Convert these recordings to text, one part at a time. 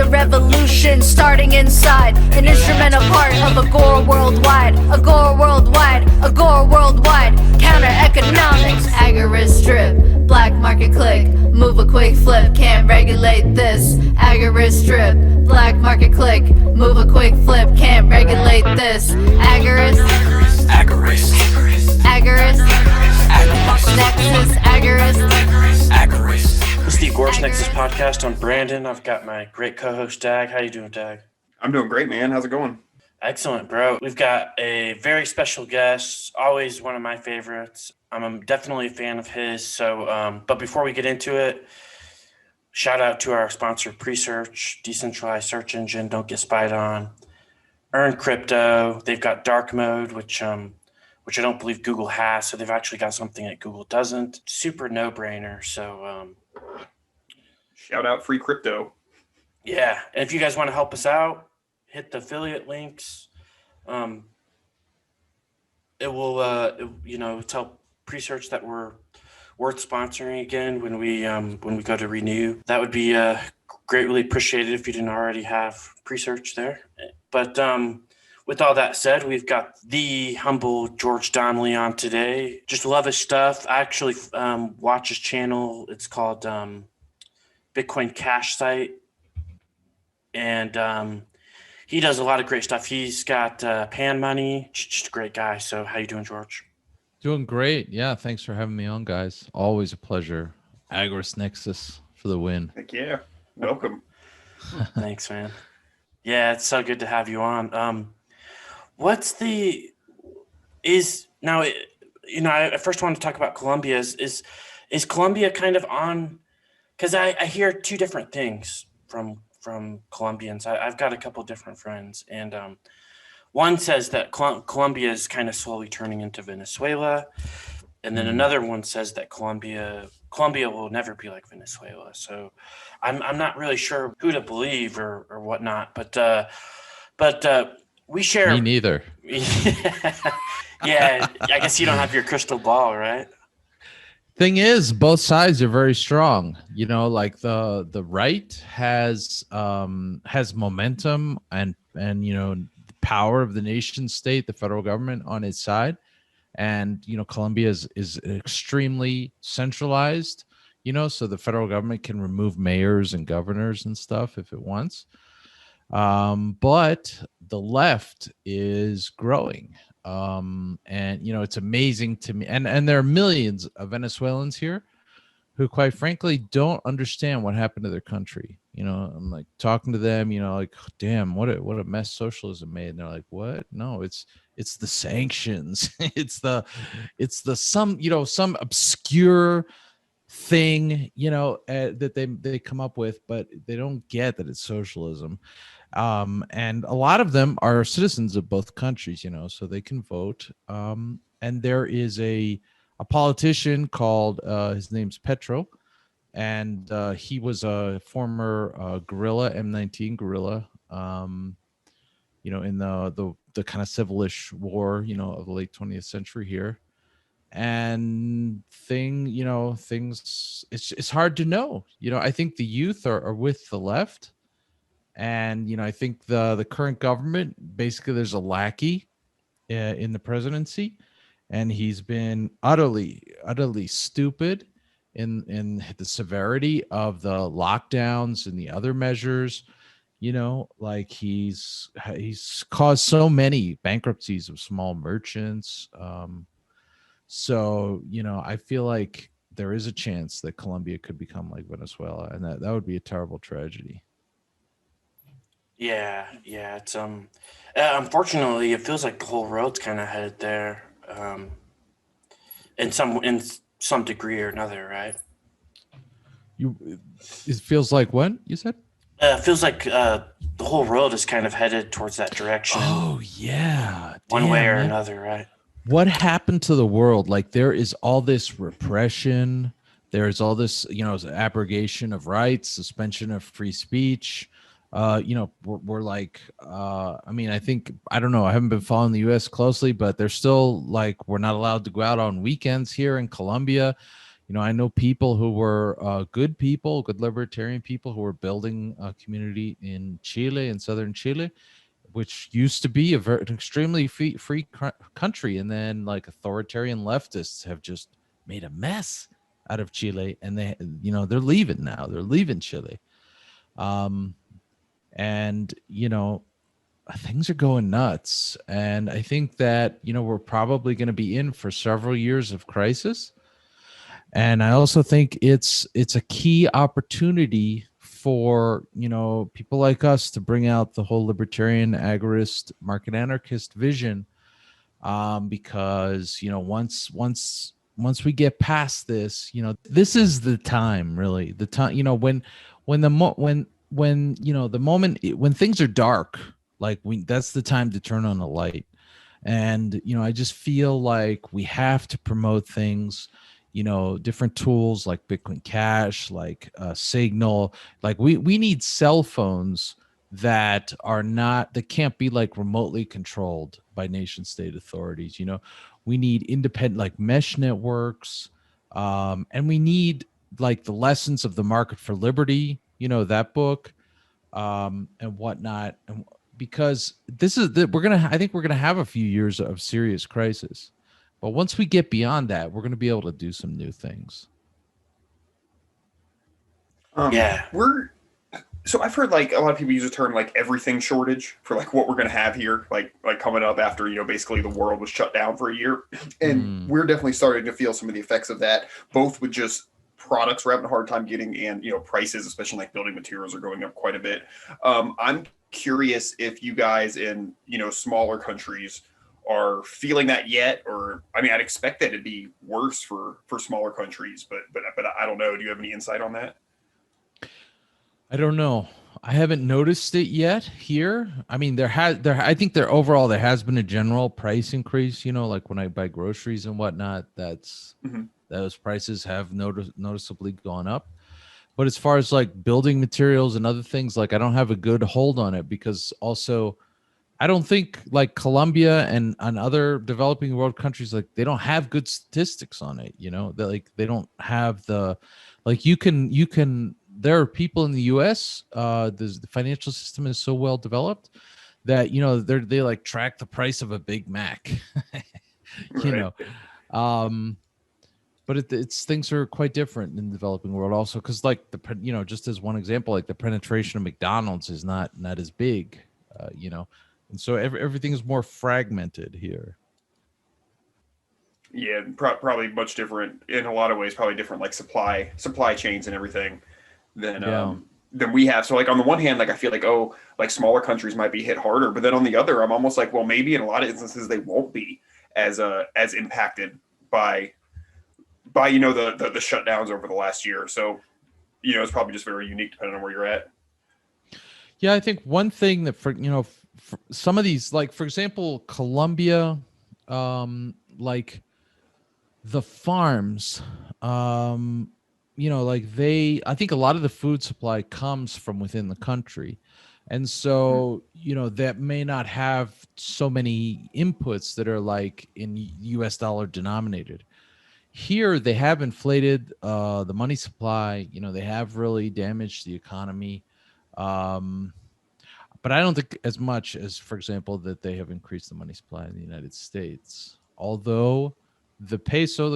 the revolution starting inside. An instrumental part of Agora worldwide. Agora worldwide. Agora worldwide. Counter economics. Agorist strip. Black market click. Move a quick flip. Can't regulate this. Agorist strip. Black market click. Move a quick flip. Can't regulate this. Agorist. Agorist. Agorist. Nexus. Agorist. Agorist. This is the Agorist Nexus podcast. I'm Brandon. I've got my great co-host Dag. How you doing, Dag? I'm doing great, man. How's it going? Excellent, bro. We've got a very special guest, always one of my favorites. I'm definitely a fan of his. So, but before we get into it, shout out to our sponsor, Presearch, Decentralized search engine. Don't get spied on. Earn crypto. They've got dark mode, which I don't believe Google has. So they've actually got something that Google doesn't. Super no-brainer. So shout out free crypto. Yeah, and if you guys want to help us out, hit the affiliate links. It will, tell Presearch that we're worth sponsoring again when we go to renew. That would be greatly appreciated if you didn't already have Presearch there. But with all that said, we've got the humble George Donnelly on today. Just love his stuff. I actually watch his channel. It's called Bitcoin Cash Site. And he does a lot of great stuff. He's got Panmoni, just a great guy. So how you doing, George? Doing great. Yeah, thanks for having me on, guys. Always a pleasure. Agorist Nexus for the win. Heck yeah. Welcome. Thanks, man. Yeah, it's so good to have you on. I first want to talk about Colombia. Is Colombia kind of on? Because I hear two different things from Colombians. I've got a couple different friends, and one says that Colombia is kind of slowly turning into Venezuela, and then another one says that Colombia will never be like Venezuela. So I'm not really sure who to believe or whatnot, but we share. Me neither. Yeah, I guess you don't have your crystal ball, right? Thing is, both sides are very strong. You know, like the right has momentum and the power of the nation state, the federal government on its side, and Colombia is extremely centralized. So the federal government can remove mayors and governors and stuff if it wants. But the left is growing. And it's amazing to me, and there are millions of Venezuelans here who quite frankly don't understand what happened to their country. I'm like talking to them, like, damn, what a mess socialism made. And they're like, what? No, it's the sanctions. it's some obscure thing, that they come up with, but they don't get that it's socialism. And a lot of them are citizens of both countries, so they can vote. And there is a politician called, his name's Petro, and he was a former guerrilla, M19 guerrilla, in the kind of civilish war, of the late 20th century here. And things, it's hard to know. I think the youth are with the left. And, I think the current government, basically there's a lackey in the presidency, and he's been utterly stupid in the severity of the lockdowns and the other measures. Like he's caused so many bankruptcies of small merchants. So, I feel like there is a chance that Colombia could become like Venezuela, and that would be a terrible tragedy. Yeah, it's unfortunately it feels like the whole world's kind of headed there, in some degree or another, right? It feels like what you said? It feels like the whole world is kind of headed towards that direction. Oh yeah, one way or another, right? What happened to the world? Like there is all this repression. There is all this, abrogation of rights, suspension of free speech. We're like, I think, I don't know, I haven't been following the U.S. closely, but they're still like, we're not allowed to go out on weekends here in Colombia. I know people who were good people, good libertarian people who were building a community in Chile, in southern Chile, which used to be an extremely free country, and then like authoritarian leftists have just made a mess out of Chile, and they're leaving now. They're leaving Chile, and things are going nuts. And I think that we're probably going to be in for several years of crisis. And I also think it's a key opportunity for people like us to bring out the whole libertarian, agorist, market anarchist vision, because once we get past this, this is the time, really, the time, when the moment when things are dark, like that's the time to turn on the light. And I just feel like we have to promote things, different tools like Bitcoin Cash, like Signal. Like we need cell phones that can't be like remotely controlled by nation state authorities. We need independent like mesh networks, and we need like the lessons of the market for liberty, that book, and whatnot. And because I think we're gonna have a few years of serious crisis, but once we get beyond that, we're gonna be able to do some new things. Yeah. So I've heard like a lot of people use the term like everything shortage for like what we're going to have here, like coming up after, basically the world was shut down for a year. And we're definitely starting to feel some of the effects of that, both with just products we're having a hard time getting and, prices, especially like building materials, are going up quite a bit. I'm curious if you guys in, smaller countries are feeling that yet, or, I mean, I'd expect that it'd be worse for smaller countries, but I don't know. Do you have any insight on that? I don't know. I haven't noticed it yet here. I mean, I think there has been a general price increase, like when I buy groceries and whatnot, those prices have noticeably gone up. But as far as like building materials and other things, like I don't have a good hold on it, because also I don't think like Colombia and other developing world countries, like they don't have good statistics on it. They don't have there are people in the U.S. The financial system is so well developed that they like track the price of a Big Mac, but it's things are quite different in the developing world also, because like just as one example, like the penetration of McDonald's is not as big, and so everything is more fragmented here. Yeah, probably much different in a lot of ways. Probably different like supply chains and everything than we have. So like on the one hand, like I feel like, oh, like smaller countries might be hit harder, but then on the other, I'm almost like, well, maybe in a lot of instances they won't be as impacted by the shutdowns over the last year. So it's probably just very unique depending on where you're at. Yeah, I think one thing that for some of these, like for example, Colombia, like the farms, I think a lot of the food supply comes from within the country. And so, that may not have so many inputs that are like in US dollar denominated. Here, they have inflated the money supply, they have really damaged the economy. But I don't think as much as, for example, that they have increased the money supply in the United States. Although the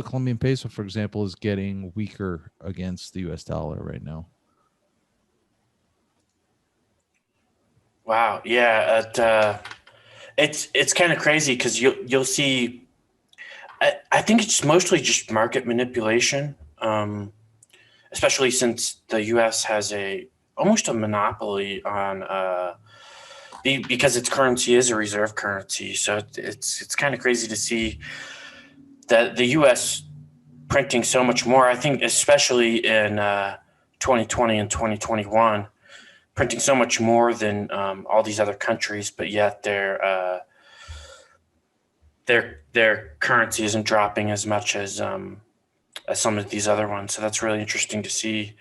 Colombian peso, for example, is getting weaker against the US dollar right now. Wow. Yeah. It's kind of crazy because you'll see. I think it's mostly just market manipulation, especially since the U.S. has almost a monopoly on because its currency is a reserve currency. So it's kind of crazy to see that the U.S. printing so much more. I think especially in 2020 and 2021, printing so much more than all these other countries, but yet their currency isn't dropping as much as some of these other ones. So that's really interesting to see.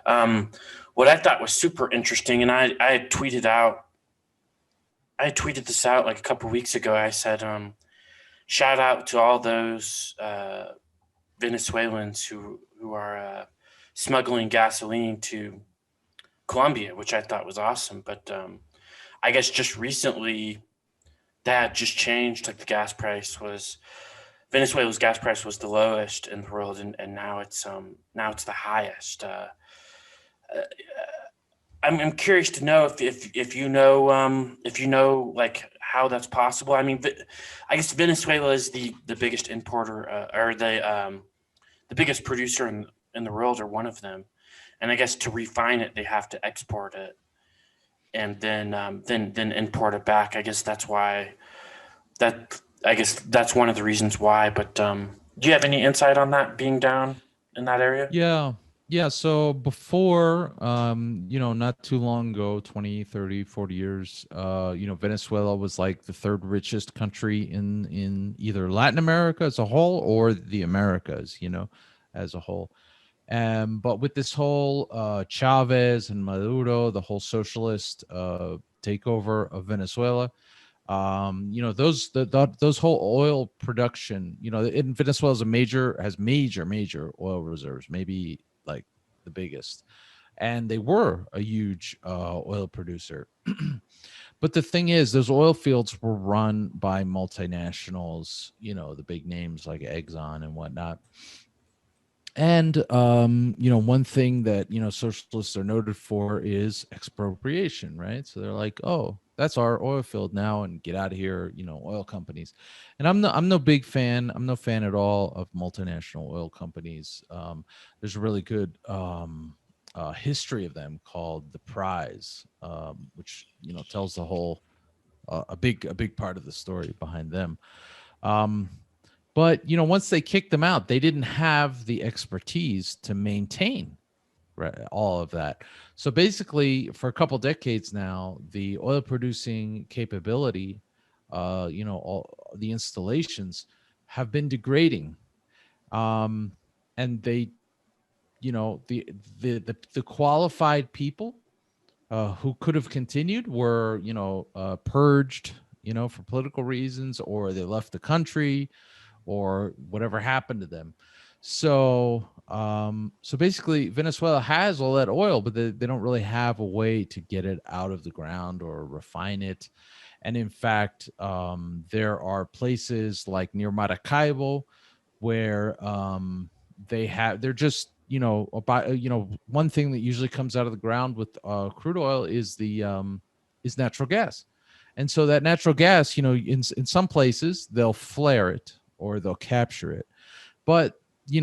What I thought was super interesting, and I had tweeted this out like a couple weeks ago. I said, shout out to all those Venezuelans who smuggling gasoline to Colombia, which I thought was awesome. But I guess just recently that just changed. Like Venezuela's gas price was the lowest in the world, and now it's the highest. I'm curious to know if you know like how that's possible. I mean, I guess Venezuela is the biggest importer or the biggest producer in the world, or one of them. And I guess to refine it, they have to export it and then import it back. I guess that's why that's one of the reasons why. But do you have any insight on that being down in that area? Yeah. So before, not too long ago, 20, 30, 40 years, Venezuela was like the third richest country in either Latin America as a whole or the Americas, as a whole. But with this whole Chavez and Maduro, the whole socialist takeover of Venezuela, those whole oil production, in Venezuela has major oil reserves, maybe like the biggest, and they were a huge oil producer. But the thing is, those oil fields were run by multinationals, the big names like Exxon and whatnot. And one thing that socialists are noted for is expropriation, right? So they're like, oh, that's our oil field now, and get out of here, oil companies. And I'm no big fan. I'm no fan at all of multinational oil companies. There's a really good history of them called The Prize, which tells the whole a big part of the story behind them. But once they kicked them out, they didn't have the expertise to maintain all of that. So basically, for a couple decades now, the oil producing capability, all the installations have been degrading, and they, the qualified people who could have continued were purged, for political reasons, or they left the country, or whatever happened to them. So basically Venezuela has all that oil, but they don't really have a way to get it out of the ground or refine it. And in fact, there are places like near Maracaibo where they're just, one thing that usually comes out of the ground with crude oil is is natural gas. And so that natural gas, in some places they'll flare it or they'll capture it, but they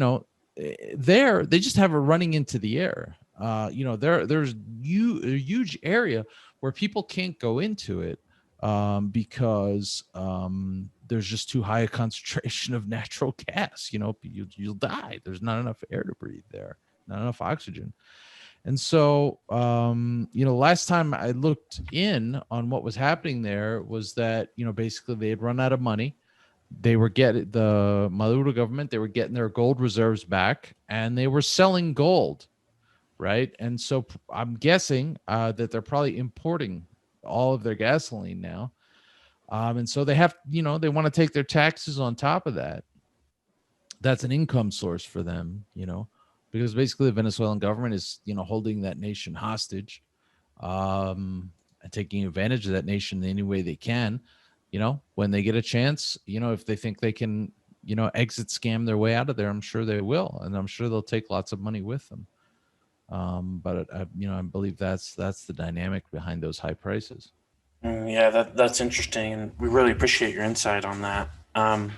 just have it running into the air. There's a huge area where people can't go into it because there's just too high a concentration of natural gas. You'll die. There's not enough air to breathe there, not enough oxygen. And so, last time I looked in on what was happening there was that, basically they had run out of money. They were the Maduro government, they were getting their gold reserves back, and they were selling gold, right? And so I'm guessing that they're probably importing all of their gasoline now. And so they have, they want to take their taxes on top of that. That's an income source for them, because basically the Venezuelan government is, holding that nation hostage, and taking advantage of that nation any way they can. When they get a chance, if they think they can, exit scam their way out of there, I'm sure they will. And I'm sure they'll take lots of money with them. But I believe that's the dynamic behind those high prices. Yeah, that's interesting. And we really appreciate your insight on that. I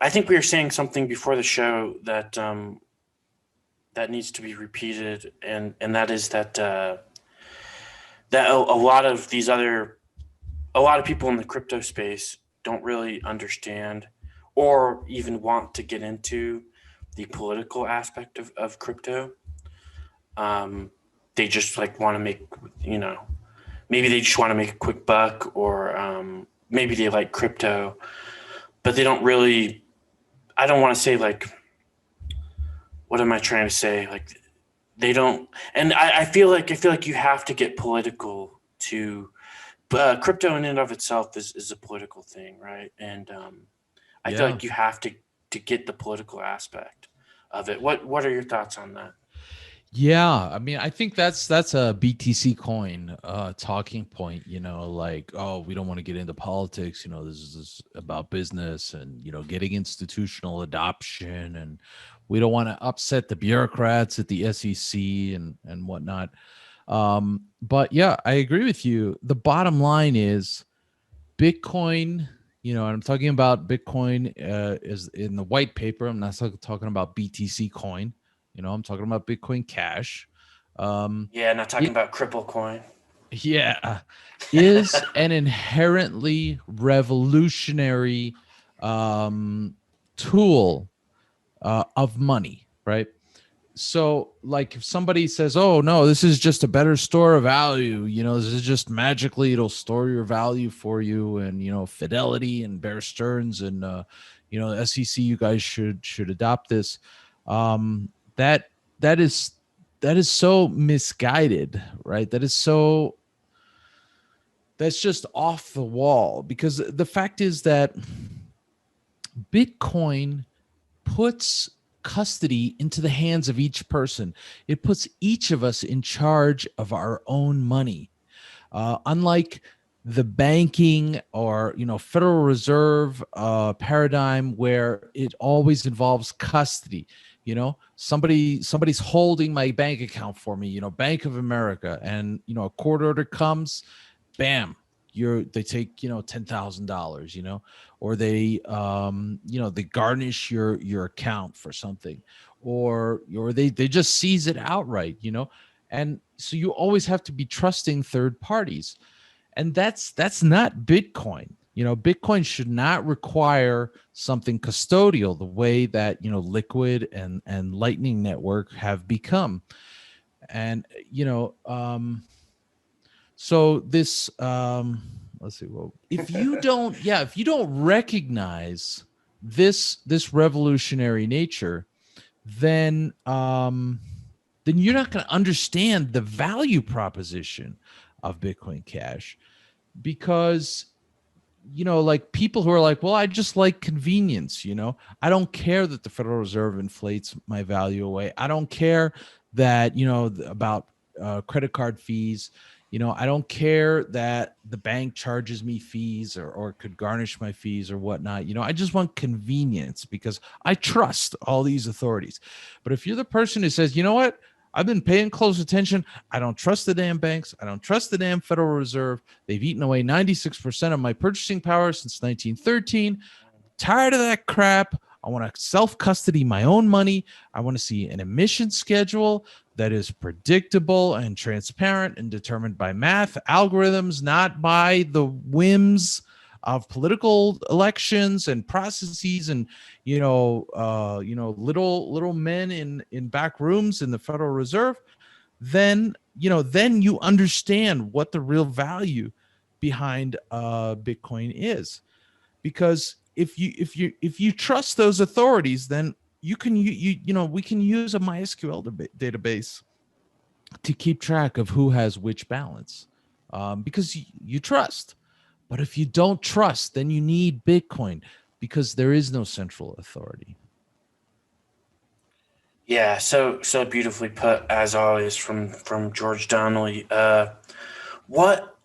think we were saying something before the show that that needs to be repeated. And that is that a lot of people in the crypto space don't really understand or even want to get into the political aspect of crypto. They just want to make, maybe they just want to make a quick buck, or maybe they like crypto, but they don't really, I don't want to say what am I trying to say? They don't, and I feel like you have to get political to, crypto in and of itself is a political thing, right? And I feel like you have to get the political aspect of it. What are your thoughts on that? Yeah, I mean, I think that's a BTC coin talking point, like, oh, we don't want to get into politics, this is about business and, getting institutional adoption, and we don't want to upset the bureaucrats at the SEC and whatnot. But yeah, I agree with you. The bottom line is Bitcoin, and I'm talking about Bitcoin is in the white paper. I'm not talking about BTC coin. I'm talking about Bitcoin Cash. Not talking about Cripple Coin. Yeah, is an inherently revolutionary tool of money, right? So, like, if somebody says, "Oh no, this is just a better store of value," this is just magically it'll store your value for you, and Fidelity and Bear Stearns and the SEC, you guys should adopt this. That is so misguided, right? That's just off the wall, because the fact is that Bitcoin puts custody into the hands of each person. It puts each of us in charge of our own money. Unlike the banking or Federal Reserve paradigm, where it always involves custody. Somebody's holding my bank account for me. Bank of America, and a court order comes, bam, they take $10,000, or they they garnish your account for something, or they just seize it outright, and so you always have to be trusting third parties, and that's not Bitcoin. Bitcoin should not require something custodial the way that Liquid and Lightning Network have become. And so this let's see, well, if you don't recognize this revolutionary nature, then you're not going to understand the value proposition of Bitcoin Cash, because like, people who are like, well, I just like convenience, I don't care that the Federal Reserve inflates my value away. I don't care that about credit card fees. I don't care that the bank charges me fees or could garnish my fees or whatnot. I just want convenience because I trust all these authorities. But if you're the person who says, you know what, I've been paying close attention, I don't trust the damn banks, I don't trust the damn Federal Reserve, they've eaten away 96% of my purchasing power since 1913. Tired of that crap. I want to self-custody my own money. I want to see an emission schedule that is predictable and transparent and determined by math algorithms, not by the whims of political elections and processes and little men in back rooms in the Federal Reserve. Then you understand what the real value behind Bitcoin is. Because if you trust those authorities, then we can use a MySQL database to keep track of who has which balance, because you trust. But if you don't trust, then you need Bitcoin, because there is no central authority. Yeah, so beautifully put, as always, from George Donnelly. What?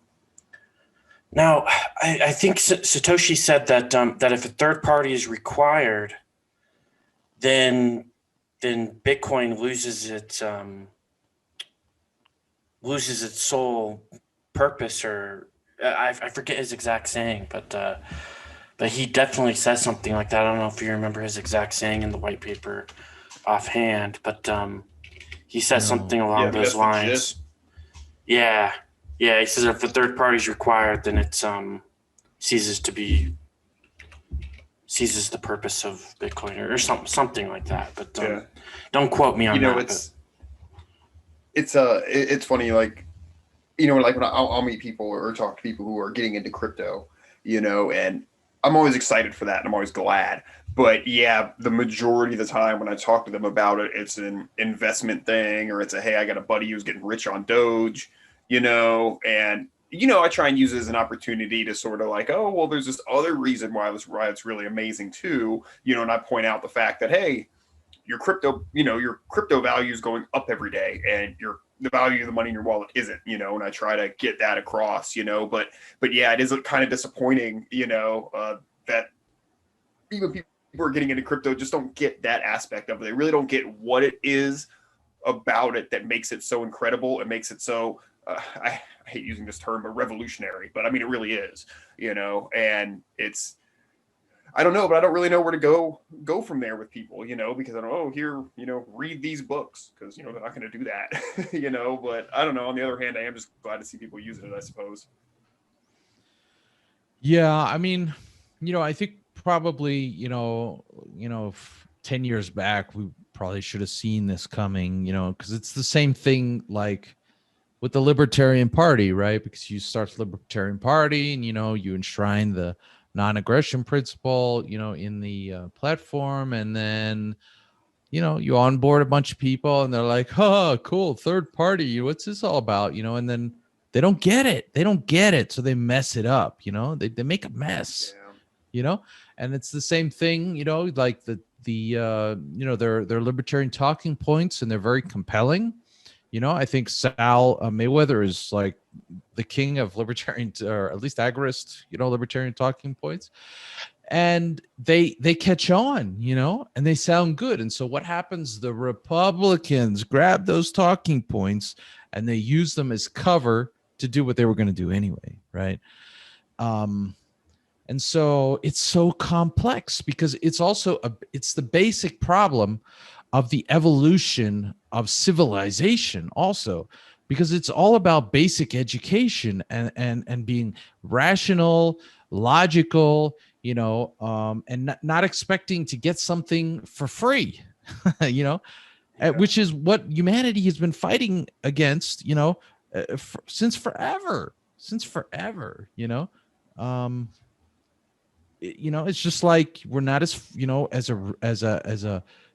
Now, I think Satoshi said that that if a third party is required, then Bitcoin loses its sole purpose, or I forget his exact saying, but he definitely says something like that. I don't know if you remember his exact saying in the white paper offhand, but he says something along those lines. Yeah, he says if a third party is required, then it ceases the purpose of Bitcoin, or something like that. But don't quote me on that. It's funny, like, like when I'll meet people or talk to people who are getting into crypto, and I'm always excited for that and I'm always glad. But yeah, the majority of the time when I talk to them about it, it's an investment thing, or it's hey, I got a buddy who's getting rich on Doge, and I try and use it as an opportunity to sort of like, oh, well, there's this other reason why it's really amazing too, and I point out the fact that, hey, your crypto value is going up every day, and the value of the money in your wallet isn't, and I try to get that across, but yeah, it is kind of disappointing, that even people who are getting into crypto just don't get that aspect of it. They really don't get what it is about it that makes it so incredible. It makes it so, I hate using this term, but revolutionary, but I mean, it really is, and it's, I don't know, but I don't really know where to go from there with people, because I don't know, here, read these books, because, they're not going to do that, but I don't know. On the other hand, I am just glad to see people using it, I suppose. Yeah, I mean, I think probably, 10 years back, we probably should have seen this coming, because it's the same thing like with the Libertarian Party, right? Because you start the Libertarian Party and, you enshrine the non-aggression principle, in the platform. And then, you onboard a bunch of people and they're like, oh, cool, third party. What's this all about? And then they don't get it. They don't get it. So they mess it up, they make a mess, and it's the same thing, like their libertarian talking points, and they're very compelling. I think Sal Mayweather is like the king of libertarian, or at least agorist, libertarian talking points. And they catch on, and they sound good. And so what happens? The Republicans grab those talking points and they use them as cover to do what they were going to do anyway, right? And so it's so complex because it's also it's the basic problem of the evolution of civilization also, because it's all about basic education and being rational, logical, and not expecting to get something for free, which is what humanity has been fighting against, since forever, it's just like we're not as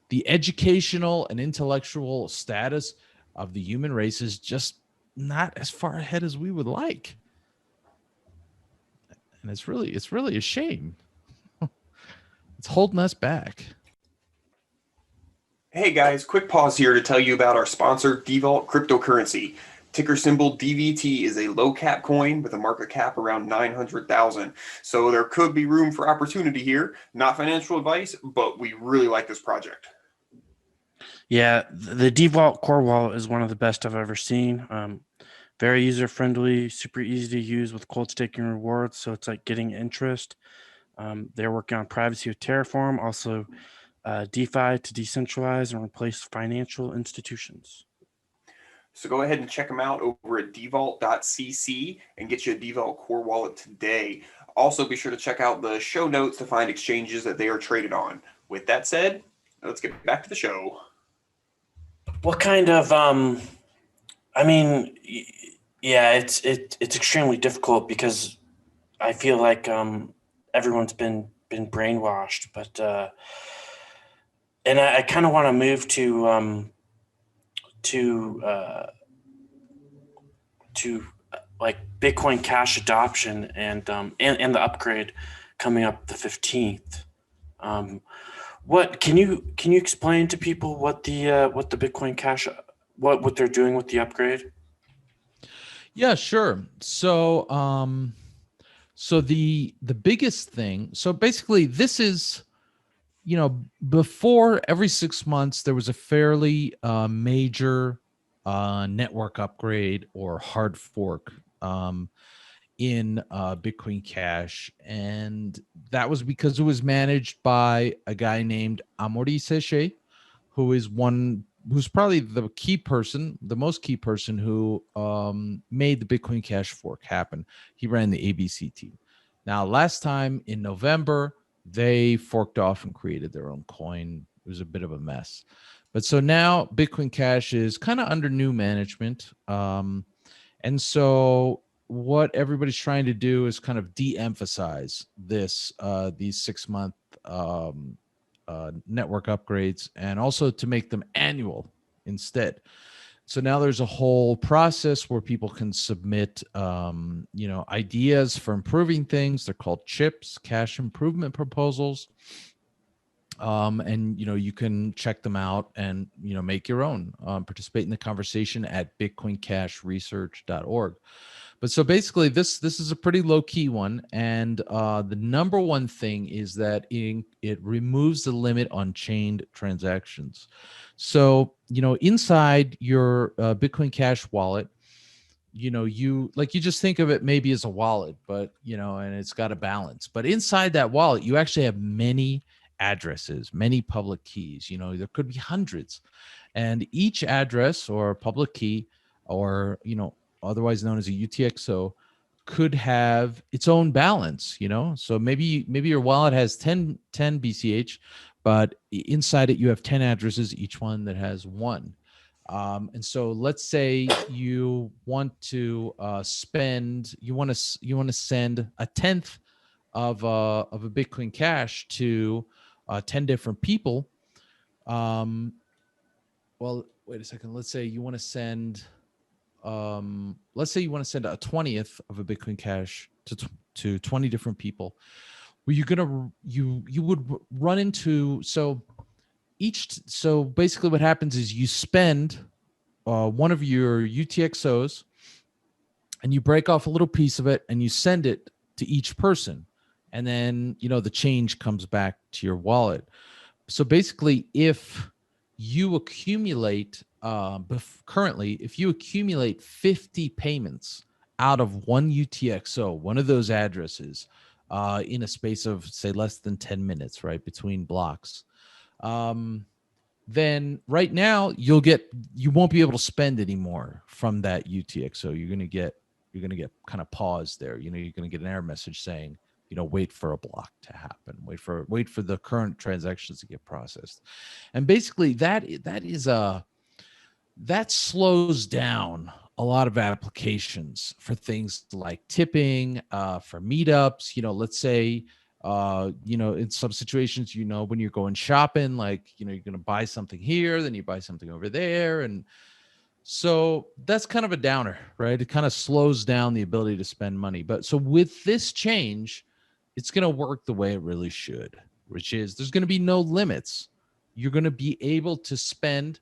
the educational and intellectual status of the human race is just not as far ahead as we would like. And it's really a shame. It's holding us back. Hey guys, quick pause here to tell you about our sponsor, Devault Cryptocurrency. Ticker symbol DVT is a low cap coin with a market cap around 900,000. So there could be room for opportunity here. Not financial advice, but we really like this project. Yeah, the Devault core wallet is one of the best I've ever seen. Very user friendly, super easy to use with cold staking rewards. So it's like getting interest. They're working on privacy with Terraform, also DeFi to decentralize and replace financial institutions. So go ahead and check them out over at devault.cc and get you a Devault core wallet today. Also, be sure to check out the show notes to find exchanges that they are traded on. With that said, let's get back to the show. What kind of, I mean, yeah, it's extremely difficult because I feel like everyone's been brainwashed, but and I kind of want to move to like Bitcoin Cash adoption and the upgrade coming up the 15th. What can you explain to people what the Bitcoin Cash what they're doing with the upgrade? Yeah, sure. So the biggest thing, so basically this is, before every 6 months there was a fairly major network upgrade or hard fork in Bitcoin Cash, and that was because it was managed by a guy named Odysee, who's probably the most key person who made the Bitcoin Cash fork happen. He ran the ABC team. Now, last time in November, they forked off and created their own coin. It was a bit of a mess. But so now Bitcoin Cash is kind of under new management. And so what everybody's trying to do is kind of de-emphasize these 6 month network upgrades, and also to make them annual instead. So now there's a whole process where people can submit, ideas for improving things. They're called chips, cash improvement proposals. And you can check them out and make your own. Participate in the conversation at bitcoincashresearch.org. But so basically, this is a pretty low key one, and the number one thing is that it removes the limit on chained transactions. So inside your Bitcoin Cash wallet, you just think of it maybe as a wallet, but and it's got a balance. But inside that wallet, you actually have many addresses, many public keys. There could be hundreds, and each address or public key, or otherwise known as a UTXO, could have its own balance. So maybe your wallet has 10 BCH, but inside it you have 10 addresses, each one that has one. And so let's say you want to send a tenth of a Bitcoin Cash to 10 different people. Well, wait a second. Let's say you want to send a 20th of a Bitcoin Cash to 20 different people. Well, you would run into so basically what happens is you spend one of your UTXOs and you break off a little piece of it and you send it to each person, and then the change comes back to your wallet. So basically, if you accumulate currently, if you accumulate 50 payments out of one UTXO, one of those addresses, in a space of say less than 10 minutes, right, between blocks, then right now you won't be able to spend anymore from that UTXO. You're gonna get kind of paused there. You're gonna get an error message saying, wait for a block to happen, wait for the current transactions to get processed. And basically that slows down a lot of applications for things like tipping, for meetups. Let's say in some situations, when you're going shopping, like, you're going to buy something here, then you buy something over there. And so that's kind of a downer, right? It kind of slows down the ability to spend money. But so with this change, it's going to work the way it really should, which is there's going to be no limits. You're going to be able to spend,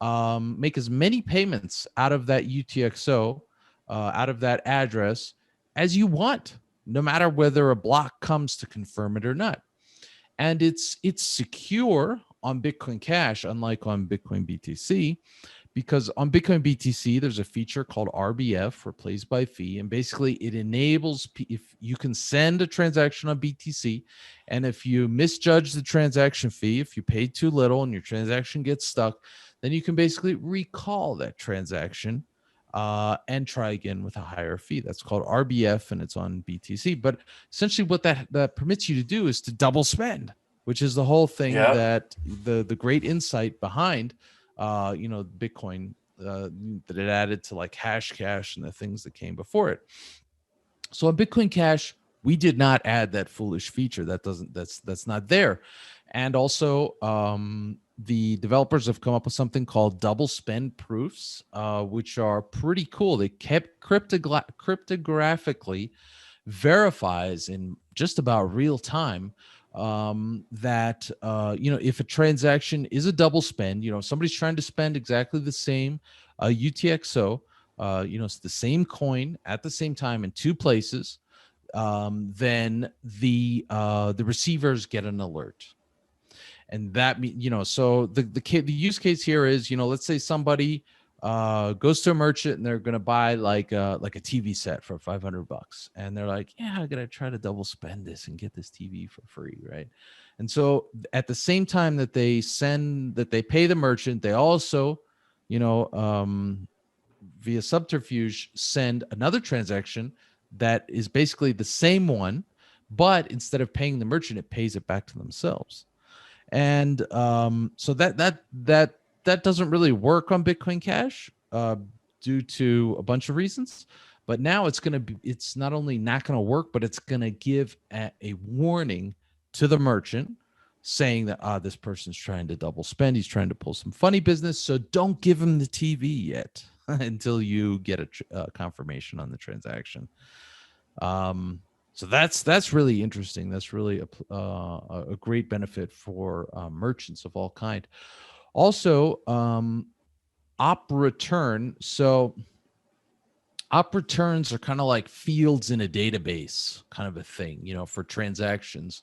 make as many payments out of that UTXO, out of that address as you want, no matter whether a block comes to confirm it or not. And it's secure on Bitcoin Cash, unlike on Bitcoin BTC, because on Bitcoin BTC, there's a feature called RBF, replaced by fee. And basically it enables, if you can send a transaction on BTC, and if you misjudge the transaction fee, if you paid too little and your transaction gets stuck, then you can basically recall that transaction and try again with a higher fee. That's called RBF, and it's on BTC. But essentially what that permits you to do is to double spend, which is the whole thing that the great insight behind Bitcoin that it added to like hash cash and the things that came before it. So on Bitcoin Cash, we did not add that foolish feature. That's not there. And also the developers have come up with something called double spend proofs, which are pretty cool. They kept cryptographically verifies in just about real time that if a transaction is a double spend, somebody's trying to spend exactly the same UTXO, it's the same coin at the same time in two places, then the receivers get an alert. And that so the use case here is, let's say somebody goes to a merchant and they're going to buy like a TV set for $500, and they're like, yeah, I'm going to try to double spend this and get this TV for free, right? And so at the same time that they pay the merchant, they also, via subterfuge, send another transaction that is basically the same one, but instead of paying the merchant, it pays it back to themselves. And so that doesn't really work on Bitcoin Cash due to a bunch of reasons. But now it's not only not going to work, but it's going to give a warning to the merchant saying that this person's trying to double spend, he's trying to pull some funny business, so don't give him the TV yet until you get a confirmation on the transaction. So that's really interesting. That's really a great benefit for merchants of all kind. Also, op return. So op returns are kind of like fields in a database kind of a thing, for transactions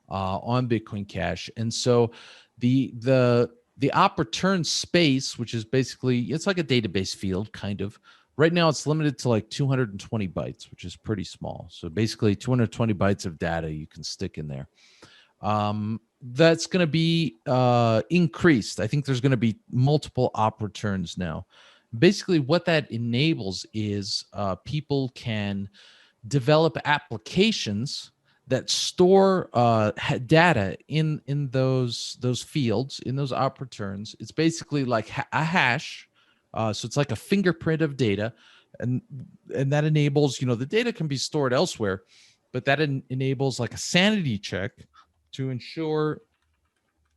on Bitcoin Cash. And so the op return space, which is basically, it's like a database field kind of. Right now it's limited to like 220 bytes, which is pretty small. So basically 220 bytes of data you can stick in there. That's going to be increased. I think there's going to be multiple op returns now. Basically what that enables is people can develop applications that store data in those fields, in those op returns. It's basically like a hash. So it's like a fingerprint of data, and that enables, the data can be stored elsewhere, but that enables like a sanity check to ensure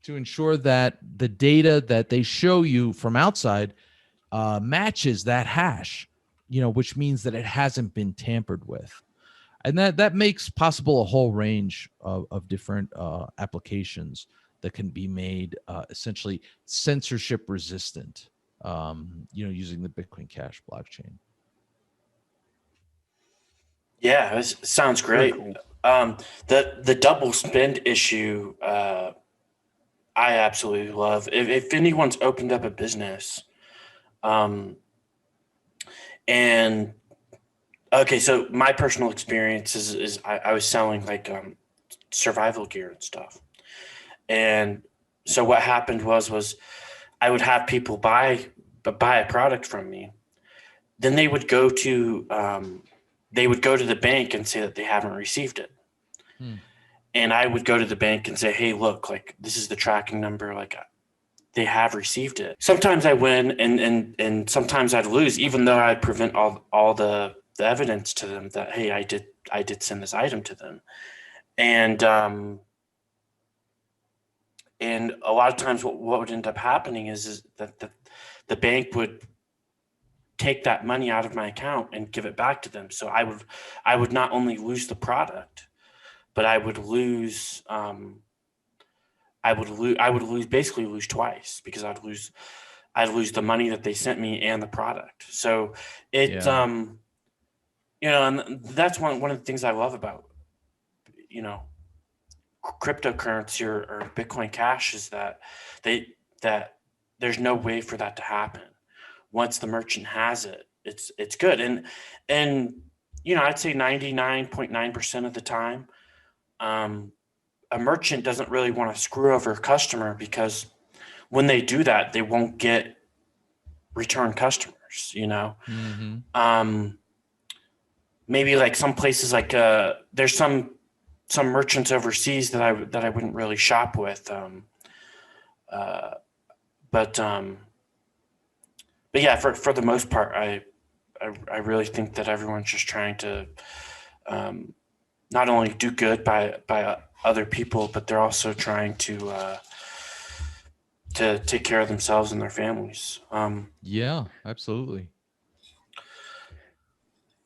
that the data that they show you from outside matches that hash, which means that it hasn't been tampered with. And that makes possible a whole range of different applications that can be made essentially censorship resistant, using the Bitcoin Cash blockchain. Yeah, this sounds great. Cool. The double spend issue, I absolutely love. If anyone's opened up a business, and okay, so my personal experience is I was selling like survival gear and stuff, and so what happened was I would have people buy a product from me, then they would go to the bank and say that they haven't received it. And I would go to the bank and say, hey, look, like this is the tracking number, like they have received it. Sometimes I win and sometimes I'd lose, even though I present all the evidence to them that, hey, I did send this item to them. And a lot of times what would end up happening is that the bank would take that money out of my account and give it back to them. So I would not only lose the product, but I would lose basically lose twice, because I'd lose the money that they sent me and the product. So it and that's one of the things I love about cryptocurrency or Bitcoin Cash is that there's no way for that to happen. Once the merchant has it, it's good. And I'd say 99.9% of the time, a merchant doesn't really want to screw over a customer, because when they do that, they won't get return customers, Mm-hmm. Maybe like some places, like there's some merchants overseas that I wouldn't really shop with. But yeah, for the most part, I really think that everyone's just trying to not only do good by other people, but they're also trying to take care of themselves and their families. Yeah, absolutely.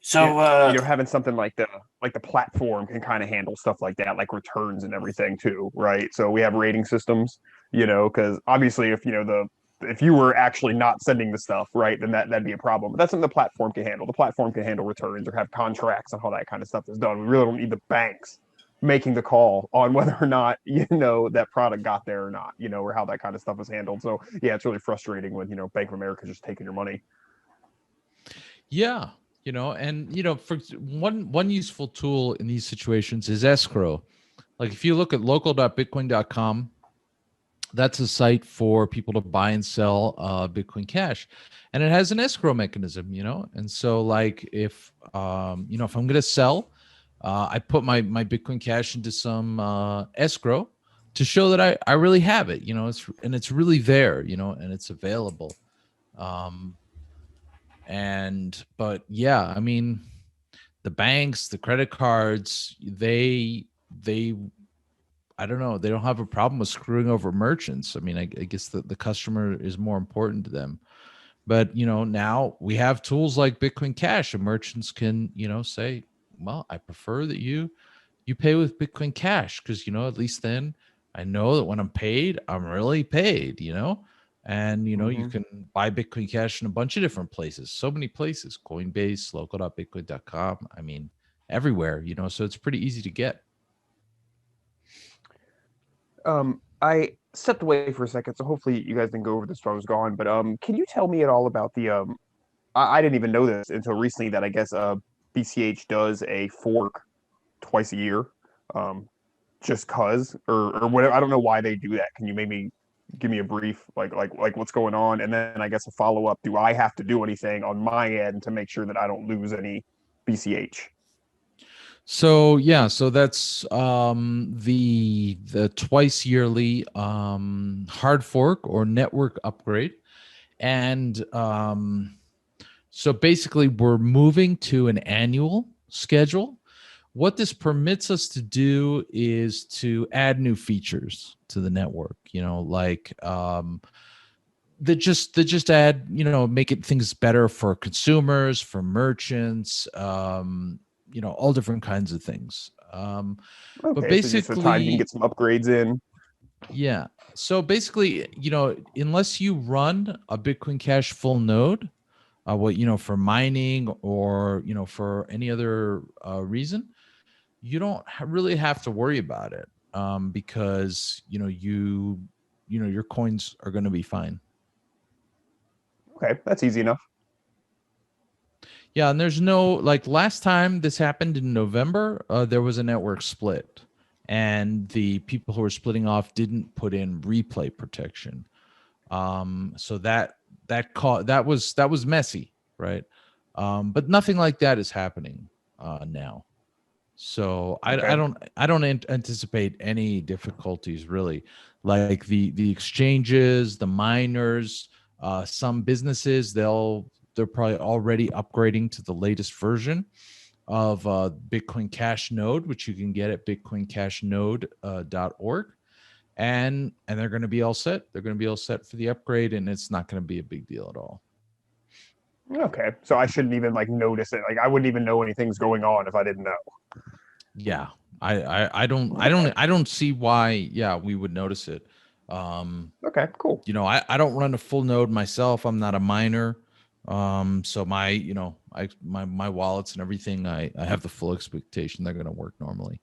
So having something like the platform can kind of handle stuff like that, like returns and everything too, right? So we have rating systems, because obviously if you were actually not sending the stuff, right, then that'd be a problem. But that's something the platform can handle. The platform can handle returns or have contracts on how that kind of stuff is done. We really don't need the banks making the call on whether or not that product got there or not, or how that kind of stuff is handled. So yeah, it's really frustrating when Bank of America just taking your money. Yeah. For one useful tool in these situations is escrow. Like if you look at local.bitcoin.com, that's a site for people to buy and sell Bitcoin Cash, and it has an escrow mechanism, And so like if if I'm going to sell, I put my Bitcoin Cash into some escrow to show that I really have it, it's really there, and it's available. But yeah, I mean, the banks, the credit cards, they I don't know. They don't have a problem with screwing over merchants. I mean, I guess the customer is more important to them. But now we have tools like Bitcoin Cash, and merchants can say, well, I prefer that you pay with Bitcoin Cash, because at least then I know that when I'm paid, I'm really paid. And you can buy Bitcoin Cash in a bunch of different places, so many places: Coinbase, local.bitcoin.com. I mean, everywhere. So it's pretty easy to get. I stepped away for a second, so hopefully you guys didn't go over this while I was gone. But can you tell me at all about the I didn't even know this until recently that I guess BCH does a fork twice a year, just cause or whatever. I don't know why they do that. Can you maybe give me a brief like what's going on, and then I guess a follow up? Do I have to do anything on my end to make sure that I don't lose any BCH? So so that's the twice yearly hard fork or network upgrade. And so basically we're moving to an annual schedule. What this permits us to do is to add new features to the network, like that just add, make it things better for consumers, for merchants, all different kinds of things. But basically, so just the time you can get some upgrades in. Yeah. So basically, unless you run a Bitcoin Cash full node, for mining or, for any other reason, you don't really have to worry about it, because, your coins are going to be fine. Okay, that's easy enough. Yeah, and there's no, like, last time this happened in November, there was a network split, and the people who were splitting off didn't put in replay protection. So that was messy, right? But nothing like that is happening now. So Okay. I don't anticipate any difficulties really. Like the exchanges, the miners, some businesses, they're probably already upgrading to the latest version of Bitcoin Cash Node, which you can get at bitcoincashnode.org. And they're going to be all set. They're going to be all set for the upgrade, and it's not going to be a big deal at all. Okay, so I shouldn't even notice it. Like I wouldn't even know anything's going on if I didn't know. Yeah, I don't see why. Yeah, we would notice it. Okay, cool. I don't run a full node myself. I'm not a miner. So my my wallets and everything, I have the full expectation they're going to work normally.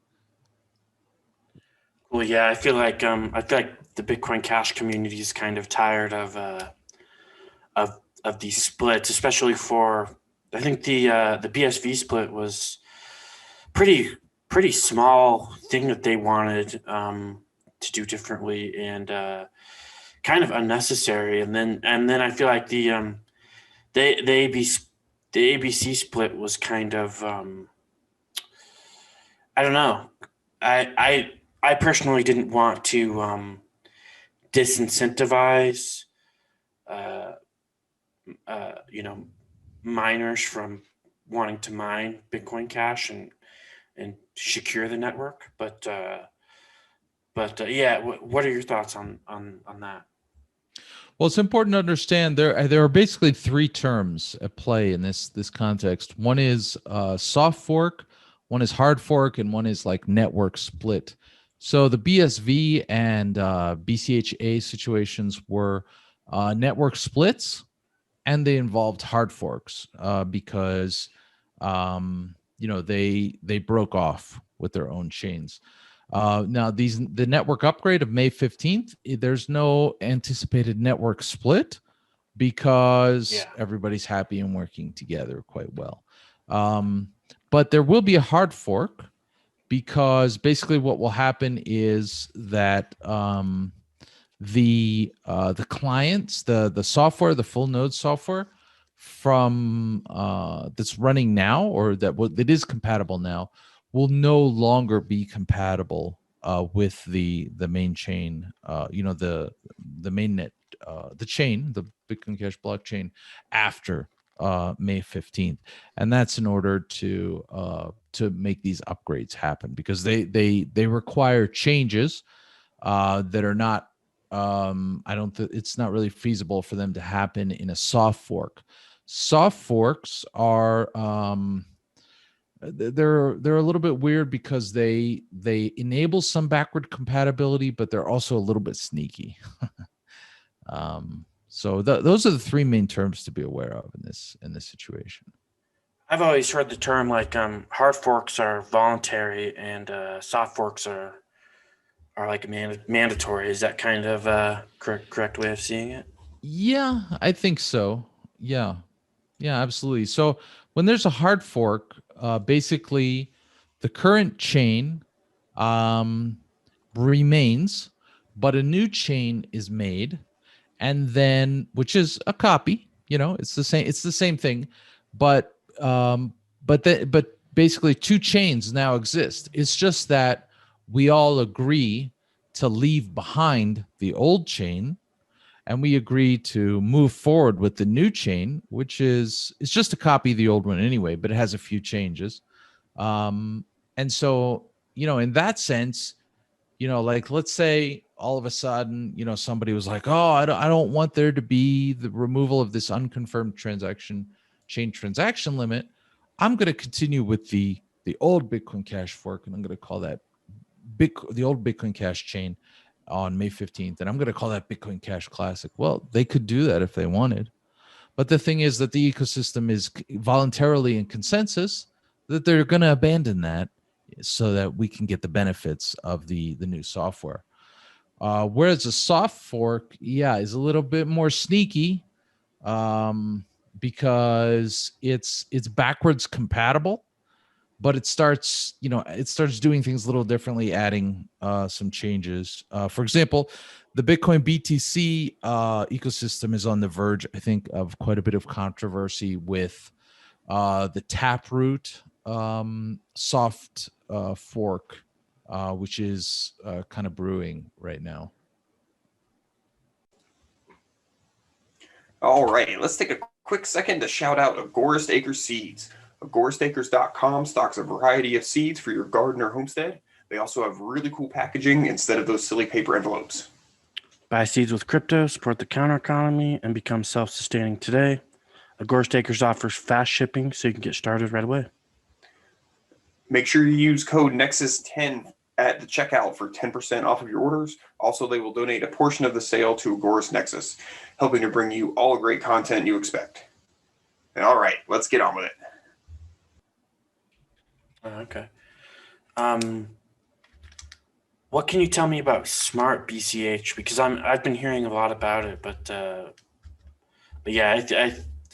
Well, yeah, I feel like the Bitcoin Cash community is kind of tired of these splits, especially for, I think the BSV split was pretty small thing that they wanted to do differently, and kind of unnecessary. And then I feel like the ABC split was kind of I don't know. I personally didn't want to disincentivize miners from wanting to mine Bitcoin Cash and secure the network. But yeah, what are your thoughts on that? Well, it's important to understand there are basically three terms at play in this context. One is soft fork, one is hard fork, and one is like network split. So the BSV and BCHA situations were network splits, and they involved hard forks because they broke off with their own chains. Now the network upgrade of May 15th, there's no anticipated network split because everybody's happy and working together quite well. But there will be a hard fork, because basically what will happen is that the clients, the software, the full node software from that's running now, or that is compatible now, will no longer be compatible with the main chain, the mainnet, the chain, the Bitcoin Cash blockchain, after May 15th, and that's in order to make these upgrades happen, because they require changes that are not it's not really feasible for them to happen in a soft fork. Soft forks are they're a little bit weird because they enable some backward compatibility, but they're also a little bit sneaky. So those are the three main terms to be aware of in this situation. I've always heard the term like hard forks are voluntary and soft forks are like mandatory. Is that kind of correct way of seeing it? Yeah, I think so. Yeah, absolutely. So when there's a hard fork, basically the current chain remains, but a new chain is made, and then, which is a copy. It's the same thing, but basically two chains now exist. It's just that we all agree to leave behind the old chain, and we agree to move forward with the new chain, which it's just a copy of the old one anyway, but it has a few changes. And so, in that sense, like, let's say all of a sudden, somebody was like, oh, I don't want there to be the removal of this unconfirmed chain transaction limit. I'm going to continue with the old Bitcoin Cash fork, and I'm going to call that the old Bitcoin Cash chain on May 15th, and I'm going to call that Bitcoin Cash Classic. Well, they could do that if they wanted. But the thing is that the ecosystem is voluntarily in consensus that they're going to abandon that so that we can get the benefits of the new software. Whereas a soft fork, is a little bit more sneaky because it's backwards compatible, but it starts doing things a little differently, adding some changes. For example, the Bitcoin BTC ecosystem is on the verge, I think, of quite a bit of controversy with the Taproot soft fork, which is kind of brewing right now. All right, let's take a quick second to shout out Agorist Acres Seeds. AgoristAcres.com stocks a variety of seeds for your garden or homestead. They also have really cool packaging instead of those silly paper envelopes. Buy seeds with crypto, support the counter economy, and become self-sustaining today. Agorist Acres offers fast shipping so you can get started right away. Make sure you use code Nexus10 at the checkout for 10% off of your orders. Also, they will donate a portion of the sale to Agorist Nexus, helping to bring you all the great content you expect. And all right, let's get on with it. Okay. What can you tell me about Smart BCH? Because I've been hearing a lot about it, but yeah,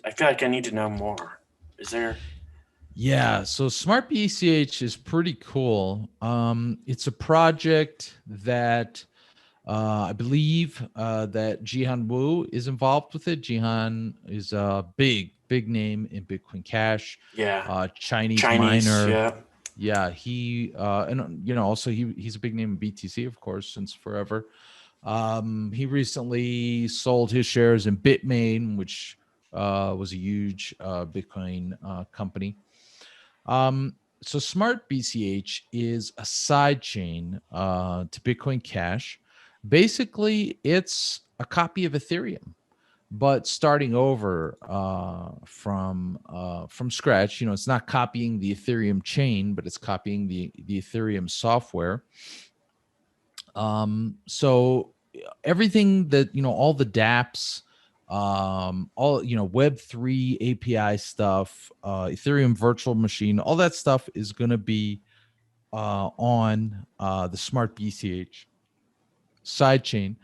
I feel like I need to know more. Is there? Yeah, so Smart BCH is pretty cool. It's a project that I believe that Jihan Wu is involved with it. Jihan is a big name in Bitcoin Cash. Yeah. Chinese miner. Yeah. Yeah, he and also he's a big name in BTC, of course, since forever. He recently sold his shares in Bitmain, which was a huge Bitcoin company. So Smart BCH is a side chain to Bitcoin Cash. Basically, it's a copy of Ethereum, but starting over from scratch. It's not copying the Ethereum chain, but it's copying the Ethereum software. So everything that all the dApps, all Web3 API stuff, Ethereum virtual machine, all that stuff is going to be on the Smart BCH sidechain.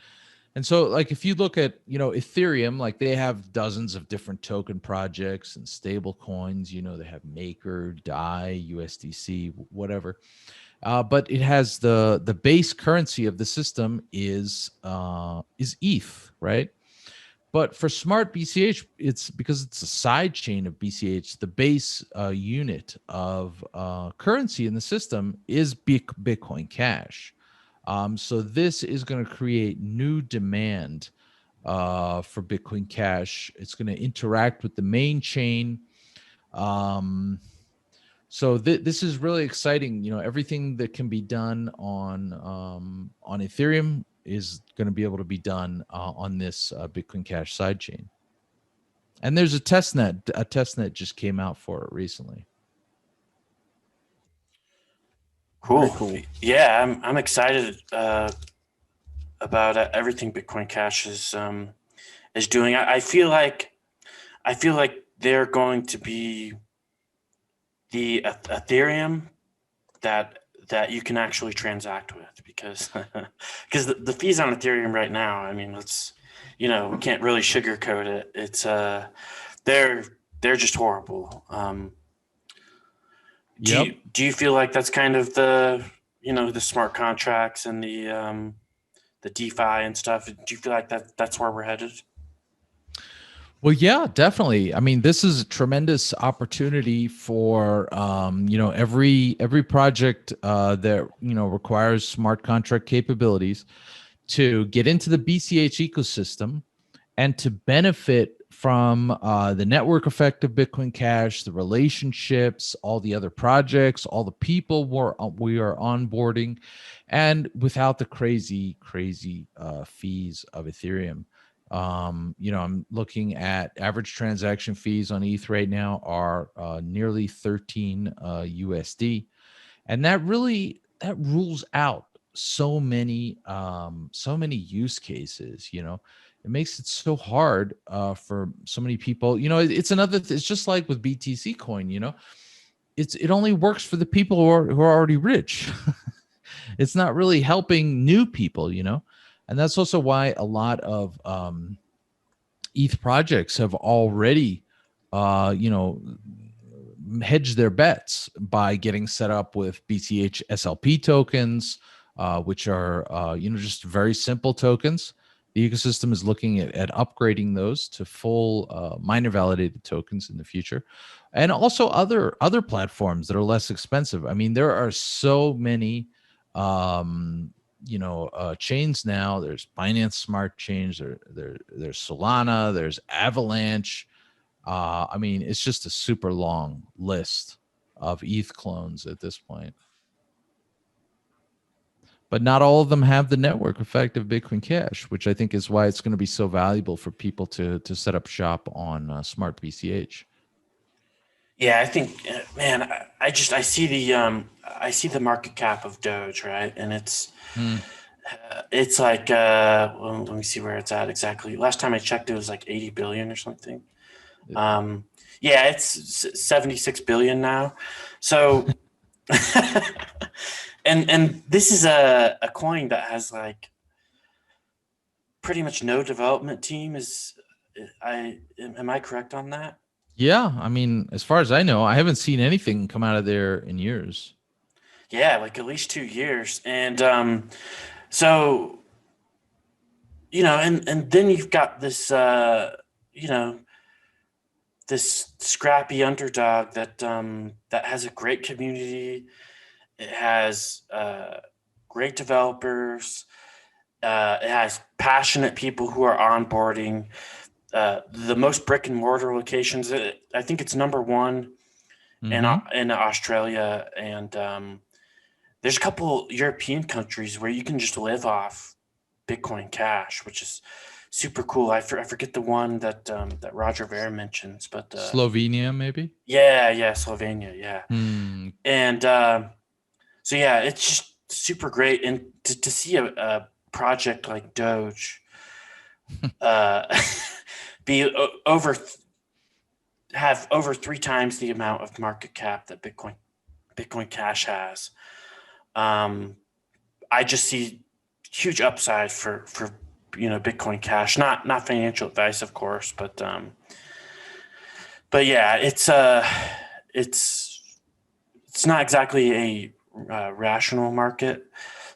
And so, like, if you look at, Ethereum, like, they have dozens of different token projects and stable coins. They have Maker, DAI, USDC, whatever. But it has the base currency of the system is ETH, right? But for Smart BCH, it's because it's a side chain of BCH. The base unit of currency in the system is Bitcoin Cash. So this is going to create new demand for Bitcoin Cash. It's going to interact with the main chain. So this is really exciting. You know, everything that can be done on Ethereum is going to be able to be done on this Bitcoin Cash sidechain. And there's a testnet. A testnet just came out for it recently. Cool. Cool. Yeah, I'm excited about everything Bitcoin Cash is doing. I feel like they're going to be the Ethereum that you can actually transact with, because the fees on Ethereum right now, I mean, we can't really sugarcoat it. It's they're just horrible. Do you feel like that's kind of the smart contracts and the DeFi and stuff? Do you feel like that's where we're headed? Well, yeah, definitely. I mean, this is a tremendous opportunity for every project that requires smart contract capabilities to get into the BCH ecosystem and to benefit from the network effect of Bitcoin Cash, the relationships, all the other projects, all the people we are onboarding, and without the crazy fees of Ethereum. I'm looking at average transaction fees on ETH right now are nearly 13 USD, and that rules out so many use cases. It makes it so hard for so many people. It's just like with BTC coin. It only works for the people who are already rich. It's not really helping new people. And that's also why a lot of ETH projects have already, hedged their bets by getting set up with BCH SLP tokens, which are, just very simple tokens. The ecosystem is looking at upgrading those to full miner validated tokens in the future, and also other platforms that are less expensive. I mean, there are so many chains now. There's Binance Smart Chains, there's Solana, there's Avalanche. I mean, it's just a super long list of ETH clones at this point. But not all of them have the network effect of Bitcoin Cash, which I think is why it's going to be so valuable for people to set up shop on Smart BCH. Yeah, I think, man, I see the market cap of Doge, right? And it's like, well, let me see where it's at exactly. Last time I checked, it was like 80 billion or something. Yeah, it's 76 billion now. So, and this is a coin that has like pretty much no development team. Am I correct on that? Yeah, I mean, as far as I know, I haven't seen anything come out of there in years. Yeah, like at least 2 years. And so, and then you've got this, this scrappy underdog that has a great community. It has great developers. It has passionate people who are onboarding. The most brick and mortar locations. I think it's number one in Australia, and there's a couple European countries where you can just live off Bitcoin Cash, which is super cool. I forget the one that Roger Ver mentions, but Slovenia, maybe. Yeah, Slovenia, yeah. And so yeah, it's just super great, and to see a project like Doge be have over 3 times the amount of market cap that Bitcoin Cash has. I just see huge upside for Bitcoin Cash. Not financial advice, of course, but yeah, it's not exactly a rational market,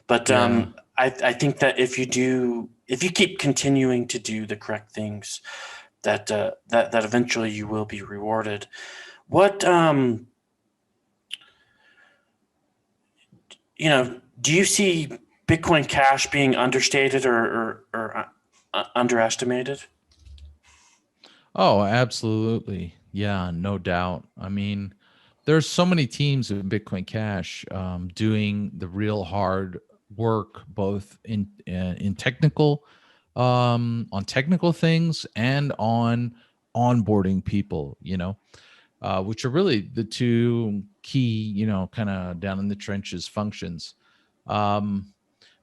but I think that if you keep continuing to do the correct things, that eventually you will be rewarded. What do you see Bitcoin Cash being understated or underestimated? Oh, absolutely. Yeah, no doubt. I mean, there's so many teams in Bitcoin Cash doing the real hard work, both in technical, on technical things and on onboarding people. Which are really the two key, kind of down in the trenches functions. Um,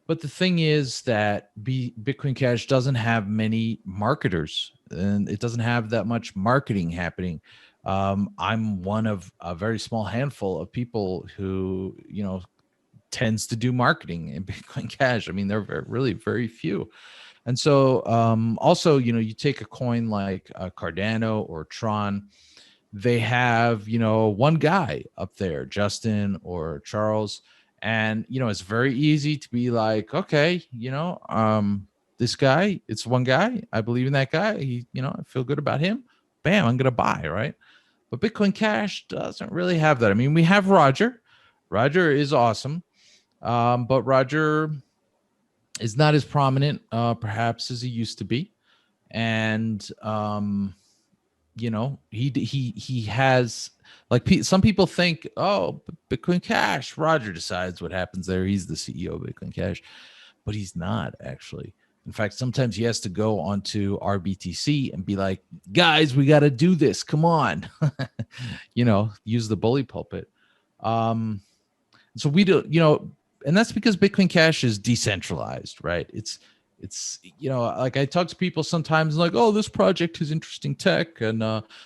but the thing is that Bitcoin Cash doesn't have many marketers, and it doesn't have that much marketing happening. I'm one of a very small handful of people who, tends to do marketing in Bitcoin Cash. I mean, there are really very few. And so also, you take a coin like Cardano or Tron, they have, one guy up there, Justin or Charles. And, it's very easy to be like, okay, this guy, it's one guy. I believe in that guy. I feel good about him. Bam, I'm going to buy, right? But Bitcoin Cash doesn't really have that. I mean, we have Roger. Roger is awesome. But Roger is not as prominent, perhaps, as he used to be. And, he has, like, some people think, oh, Bitcoin Cash, Roger decides what happens there. He's the CEO of Bitcoin Cash, but he's not actually. In fact, sometimes he has to go onto RBTC and be like, guys, we got to do this. Come on, use the bully pulpit. So we do, and that's because Bitcoin Cash is decentralized, right? It's like I talk to people sometimes like, oh, this project is interesting tech, and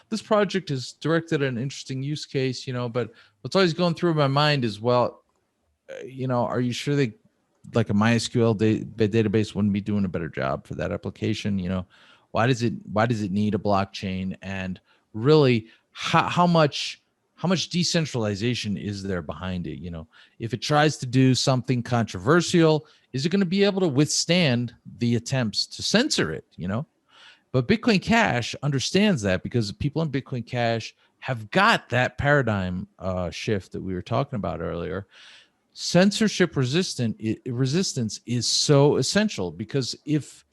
this project is directed at an interesting use case, but what's always going through my mind is, well, are you sure they, like, a MySQL database wouldn't be doing a better job for that application? Why does it need a blockchain? And really, how much decentralization is there behind it? If it tries to do something controversial, is it going to be able to withstand the attempts to censor it? But Bitcoin Cash understands that, because people in Bitcoin Cash have got that paradigm shift that we were talking about earlier. Censorship resistance is so essential, because if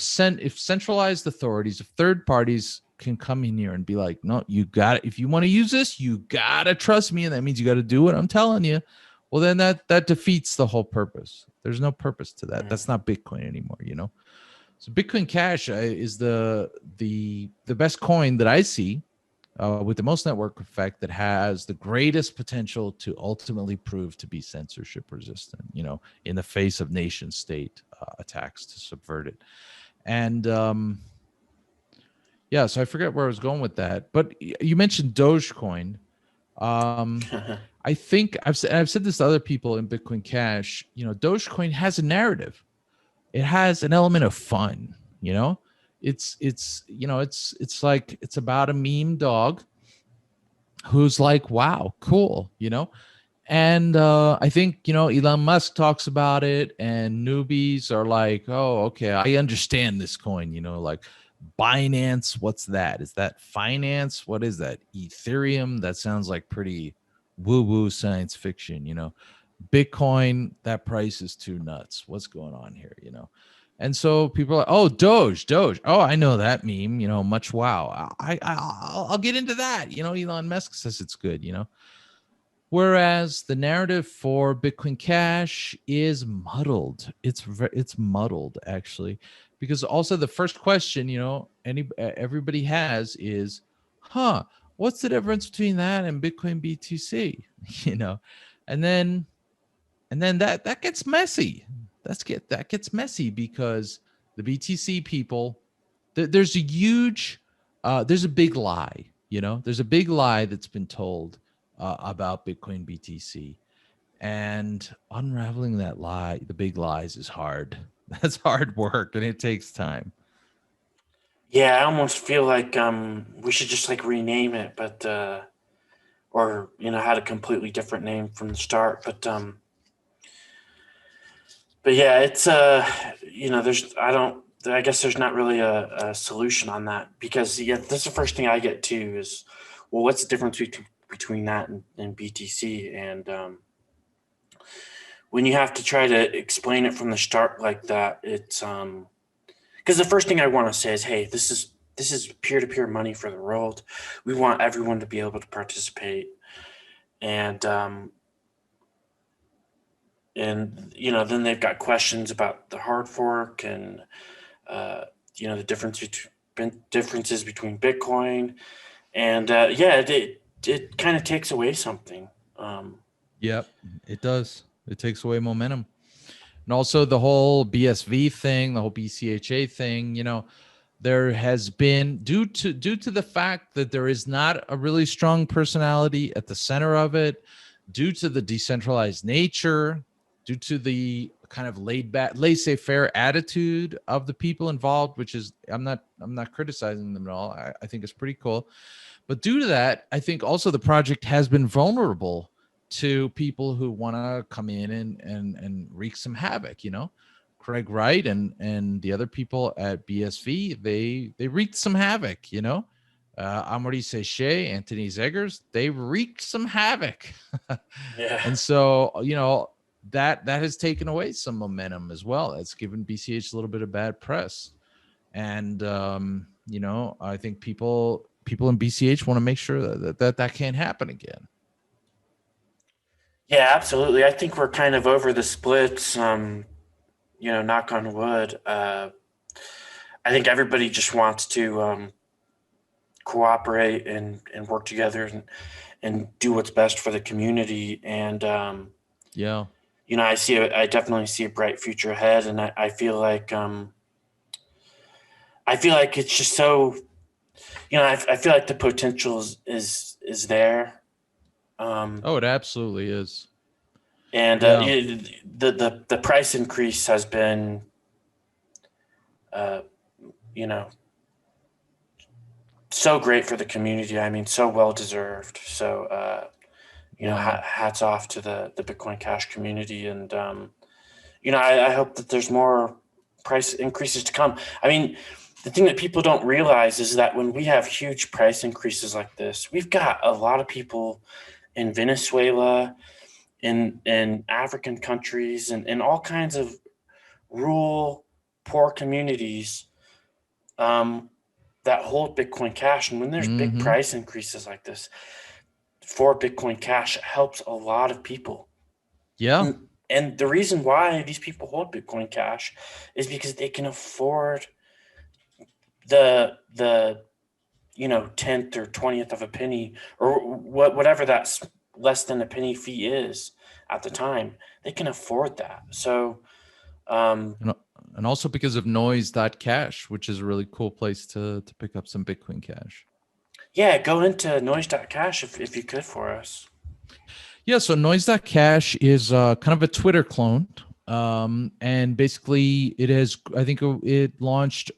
centralized authorities, if third parties can come in here and be like, no, you got it. If you want to use this, you got to trust me. And that means you got to do what I'm telling you. Well, then that defeats the whole purpose. There's no purpose to that. That's not Bitcoin anymore, So Bitcoin Cash is the best coin that I see, with the most network effect, that has the greatest potential to ultimately prove to be censorship resistant, in the face of nation state attacks to subvert it. And yeah, so I forget where I was going with that, but you mentioned Dogecoin. I think I've said this to other people in Bitcoin Cash. Dogecoin has a narrative. It has an element of fun. It's like, it's about a meme dog who's like, wow, cool. And I think, Elon Musk talks about it, and newbies are like, oh, okay, I understand this coin, like Binance. What's that? Is that finance? What is that? Ethereum? That sounds like pretty woo-woo science fiction, Bitcoin, that price is too nuts. What's going on here, And so people are like, oh, Doge. Oh, I know that meme, much wow. I'll get into that. Elon Musk says it's good, Whereas the narrative for Bitcoin Cash is muddled. It's muddled, actually, because also the first question, everybody has is, what's the difference between that and Bitcoin BTC? And then that gets messy. That gets messy, because the BTC people, there's a big lie. There's a big lie that's been told about Bitcoin BTC, and unraveling that lie, the big lies, is hard. That's hard work, and it takes time. Yeah, I almost feel like we should just like rename it, but or had a completely different name from the start. But yeah, it's I guess there's not really a solution on that, because that's the first thing I get to is, well, what's the difference between that and BTC? And when you have to try to explain it from the start like that, it's because the first thing I want to say is, hey, this is peer-to-peer money for the world. We want everyone to be able to participate, and then they've got questions about the hard fork and the differences between Bitcoin, and it kind of takes away something. Yep, it does. It takes away momentum. And also the whole BSV thing, the whole BCHA thing, there has been due to the fact that there is not a really strong personality at the center of it, due to the decentralized nature, due to the kind of laissez-faire attitude of the people involved, which is I'm not criticizing them at all. I think it's pretty cool. But due to that, I think also the project has been vulnerable to people who want to come in and wreak some havoc. Craig Wright and the other people at BSV, they wreaked some havoc. Amaury Séché, Anthony Zegers, they wreaked some havoc. Yeah. And so that has taken away some momentum as well. It's given BCH a little bit of bad press, and I think people in BCH want to make sure that can't happen again. Yeah, absolutely. I think we're kind of over the splits. Knock on wood. I think everybody just wants to cooperate and work together and do what's best for the community. And I definitely see a bright future ahead, and I feel like it's just so. I feel like the potential is there. It absolutely is. And the price increase has been, so great for the community. I mean, so well deserved. So, hats off to the Bitcoin Cash community, and I hope that there's more price increases to come. I mean, the thing that people don't realize is that when we have huge price increases like this, we've got a lot of people in Venezuela, in African countries, and in all kinds of rural, poor communities that hold Bitcoin Cash. And when there's big price increases like this for Bitcoin Cash, it helps a lot of people. Yeah. And the reason why these people hold Bitcoin Cash is because they can afford the 10th or 20th of a penny, or whatever that's less than a penny fee is at the time. They can afford that. So and also because of noise.cash, which is a really cool place to pick up some Bitcoin Cash. Yeah, go into noise.cash if you could for us. Yeah, so noise.cash is kind of a Twitter clone. And basically it launched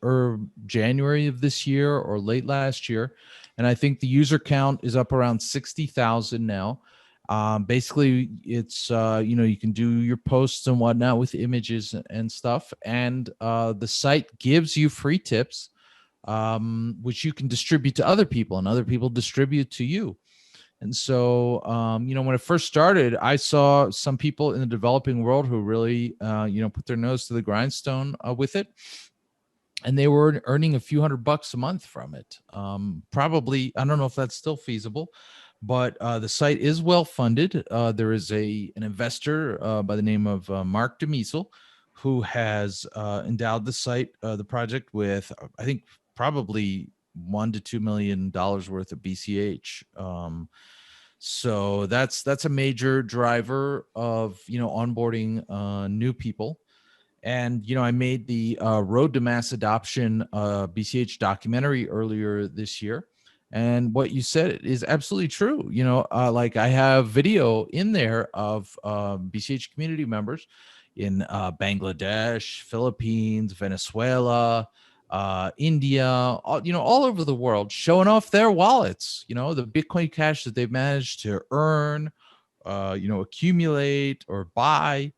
January of this year or late last year. And I think the user count is up around 60,000 now. Basically it's, you can do your posts and whatnot with images and stuff. And the site gives you free tips, which you can distribute to other people, and other people distribute to you. And so, when it first started, I saw some people in the developing world who really, put their nose to the grindstone with it. And they were earning a few $100 a month from it. Probably, I don't know if that's still feasible, but the site is well funded. There is an investor by the name of Mark DeMiesel, who has endowed the site, the project, with, I think, probably $1 to $2 million worth of BCH. So that's a major driver of onboarding new people. And I made the Road to Mass Adoption BCH documentary earlier this year, and what you said is absolutely true. Like I have video in there of BCH community members in Bangladesh, Philippines, Venezuela, India, all over the world, showing off their wallets, the Bitcoin Cash that they've managed to earn, accumulate or buy.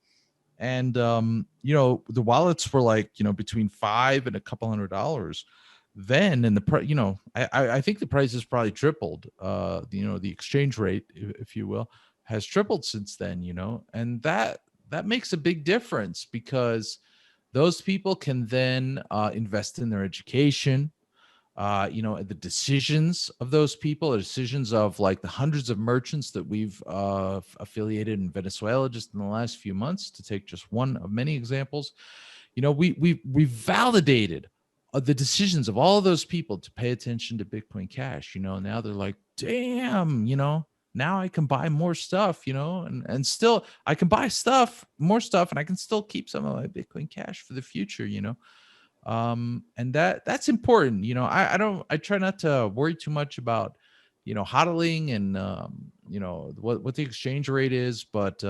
And, the wallets were like, between $5 and a couple $100 then. And I think the price has probably tripled. The exchange rate, if you will, has tripled since then, and that makes a big difference, because Those people can then invest in their education. The decisions of those people, the decisions of like the hundreds of merchants that we've affiliated in Venezuela just in the last few months, to take just one of many examples. We validated the decisions of all of those people to pay attention to Bitcoin Cash. Now they're like, damn, now I can buy more stuff, and still I can buy more stuff, and I can still keep some of my Bitcoin Cash for the future, and that's important. I try not to worry too much about hodling and what the exchange rate is, but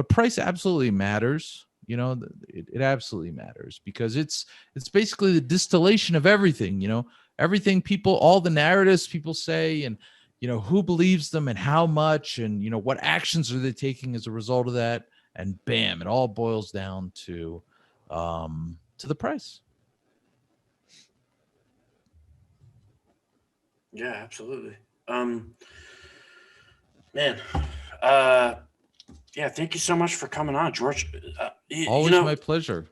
price absolutely matters. It absolutely matters, because it's basically the distillation of everything. Everything people, all the narratives people say, and who believes them and how much, and what actions are they taking as a result of that, and bam, it all boils down to the price. Yeah, absolutely. Man, yeah, thank you so much for coming on, George. Always my pleasure.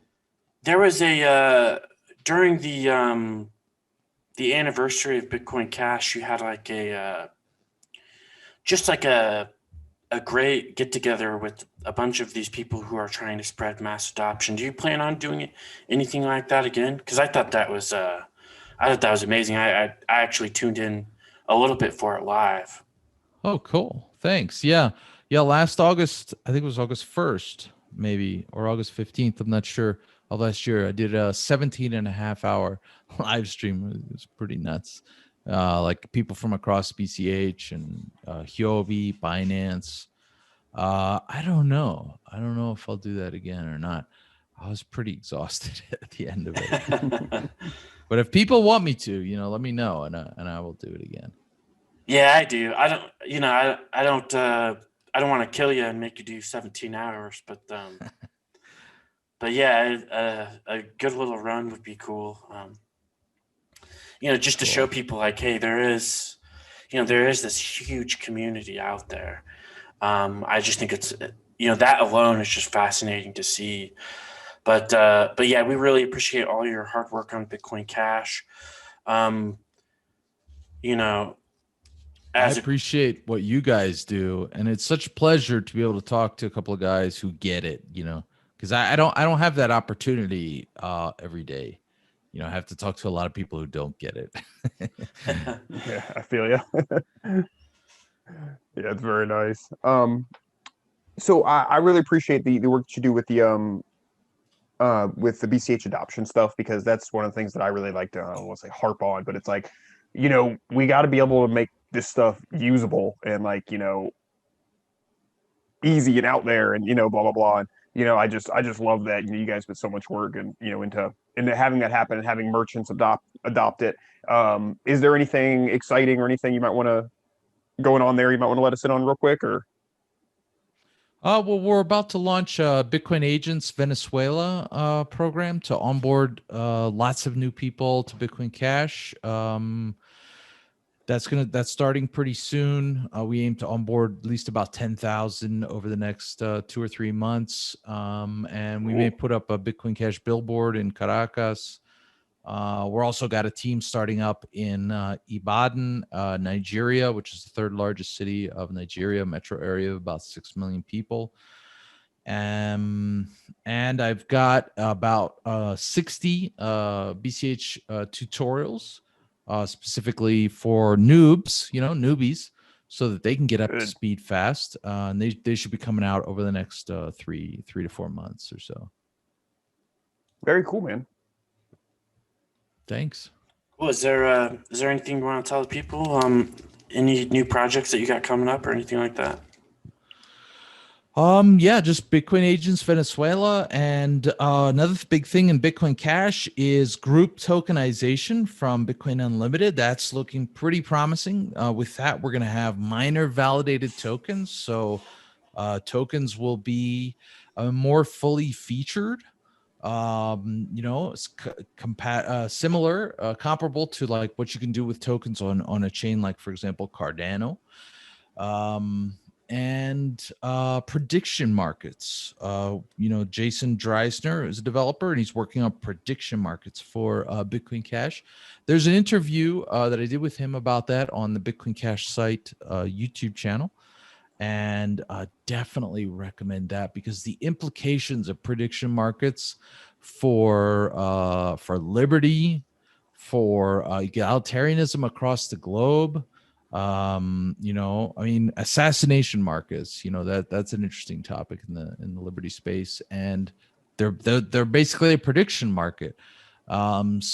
There was during the anniversary of Bitcoin Cash, you had like a great get together with a bunch of these people who are trying to spread mass adoption. Do you plan on doing anything like that again? Because I thought that was amazing. I actually tuned in a little bit for it live. Oh, cool. Thanks. Yeah. Last August, I think it was August 1st, maybe, or August 15th. I'm not sure. Of last year, I did a 17.5-hour live stream. It was pretty nuts. Like people from across BCH and Huobi, Binance. I don't know if I'll do that again or not. I was pretty exhausted at the end of it. But if people want me to, let me know, and I will do it again. Yeah, I do. I don't want to kill you and make you do 17 hours, but yeah, a good little run would be cool. Just to show people like, hey, there is this huge community out there. I just think it's, that alone is just fascinating to see. But yeah, we really appreciate all your hard work on Bitcoin Cash. I appreciate what you guys do, and it's such a pleasure to be able to talk to a couple of guys who get it, because I don't have that opportunity every day. I have to talk to a lot of people who don't get it. Yeah, I feel you. Yeah, it's very nice. So I really appreciate the work that you do with the BCH adoption stuff, because that's one of the things that I really like to, I don't want to say harp on, but it's like, we got to be able to make this stuff usable and like, easy and out there, and blah blah blah. And I just love that you guys put so much work and into having that happen and having merchants adopt it. Is there anything exciting or anything you might want to going on there you might want to let us in on real quick, or? Well, we're about to launch Bitcoin Agents Venezuela program to onboard lots of new people to Bitcoin Cash. That's starting pretty soon. We aim to onboard at least about 10,000 over the next 2 or 3 months. And we may put up a Bitcoin Cash billboard in Caracas. We're also got a team starting up in Ibadan, Nigeria, which is the third largest city of Nigeria, metro area of about 6 million people. And I've got about 60 BCH tutorials specifically for newbies, so that they can get up to speed fast. And they should be coming out over the next 3 to 4 months or so. Very cool, man. Thanks. Well, is there anything you want to tell the people? Any new projects that you got coming up or anything like that? Yeah, just Bitcoin Agents Venezuela, and another big thing in Bitcoin Cash is group tokenization from Bitcoin Unlimited. That's looking pretty promising. With that, we're going to have miner validated tokens, so tokens will be more fully featured. It's comparable to like what you can do with tokens on a chain like, for example, Cardano. and prediction markets. Jason Dreisner is a developer, and he's working on prediction markets for Bitcoin Cash. There's an interview that I did with him about that on the Bitcoin Cash site YouTube channel, and definitely recommend that, because the implications of prediction markets for liberty, for egalitarianism across the globe, assassination markets, that's an interesting topic in the liberty space, and they're basically a prediction market. That's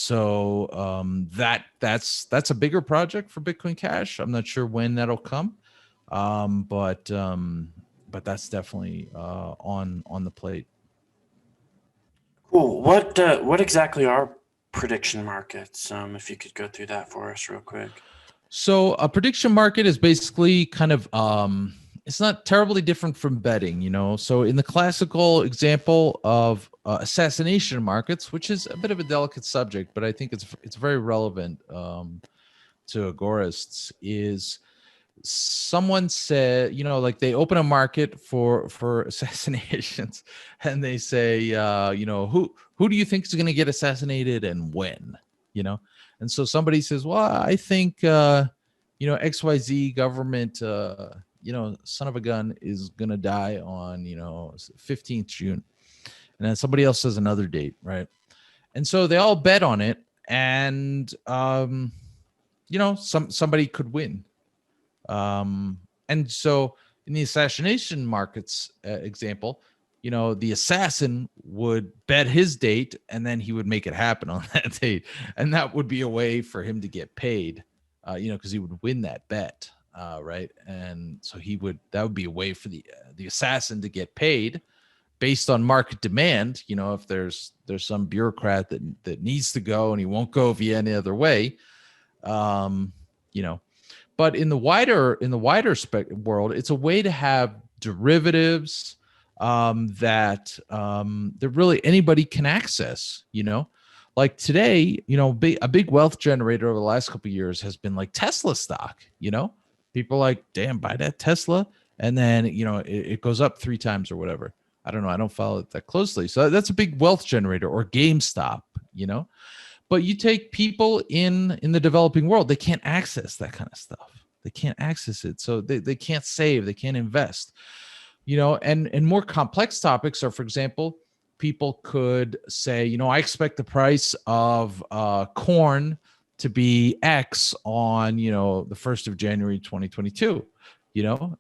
a bigger project for Bitcoin Cash. I'm not sure when that'll come, but that's definitely on the plate. Cool. What exactly are prediction markets? If you could go through that for us real quick. So a prediction market is basically kind of it's not terribly different from betting, So in the classical example of assassination markets, which is a bit of a delicate subject, but I think it's very relevant to agorists, is someone said, like they open a market for assassinations, and they say, who do you think is going to get assassinated and when, And so somebody says, well, I think, XYZ government, son of a gun is going to die on, 15th June. And then somebody else says another date, right? And so they all bet on it, and, somebody could win. And so in the assassination markets example, the assassin would bet his date, and then he would make it happen on that date. And that would be a way for him to get paid, because he would win that bet, right? And so that would be a way for the assassin to get paid based on market demand. If there's some bureaucrat that needs to go and he won't go via any other way, But in the wider world, it's a way to have derivatives that really anybody can access. Like today, a big wealth generator over the last couple of years has been like Tesla stock. People are like, damn, buy that Tesla, and then it goes up 3 times or whatever. I don't know. I don't follow it that closely. So that's a big wealth generator, or GameStop. But you take people in the developing world, they can't access that kind of stuff. They can't access it. So they can't save, they can't invest, and more complex topics are, for example, people could say, I expect the price of corn to be X on, the 1st of January, 2022,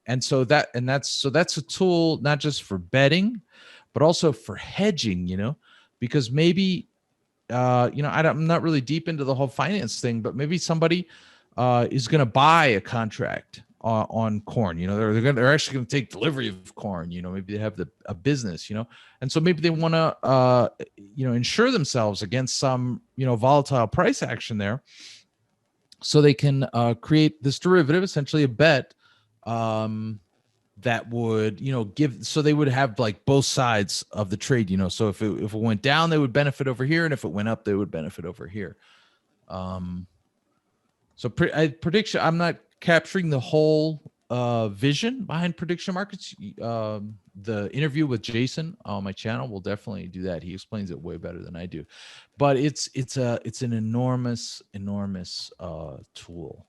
and so that's a tool, not just for betting, but also for hedging, because maybe, I'm not really deep into the whole finance thing, but maybe somebody is going to buy a contract on corn. They're actually going to take delivery of corn. Maybe they have a business. And so maybe they want to insure themselves against some volatile price action there, so they can create this derivative, essentially a bet, that would give, so they would have like both sides of the trade. So if it went down, they would benefit over here, and if it went up, they would benefit over here. So prediction, I'm not capturing the whole vision behind prediction markets. The interview with Jason on my channel will definitely do that. He explains it way better than I do, but it's an enormous tool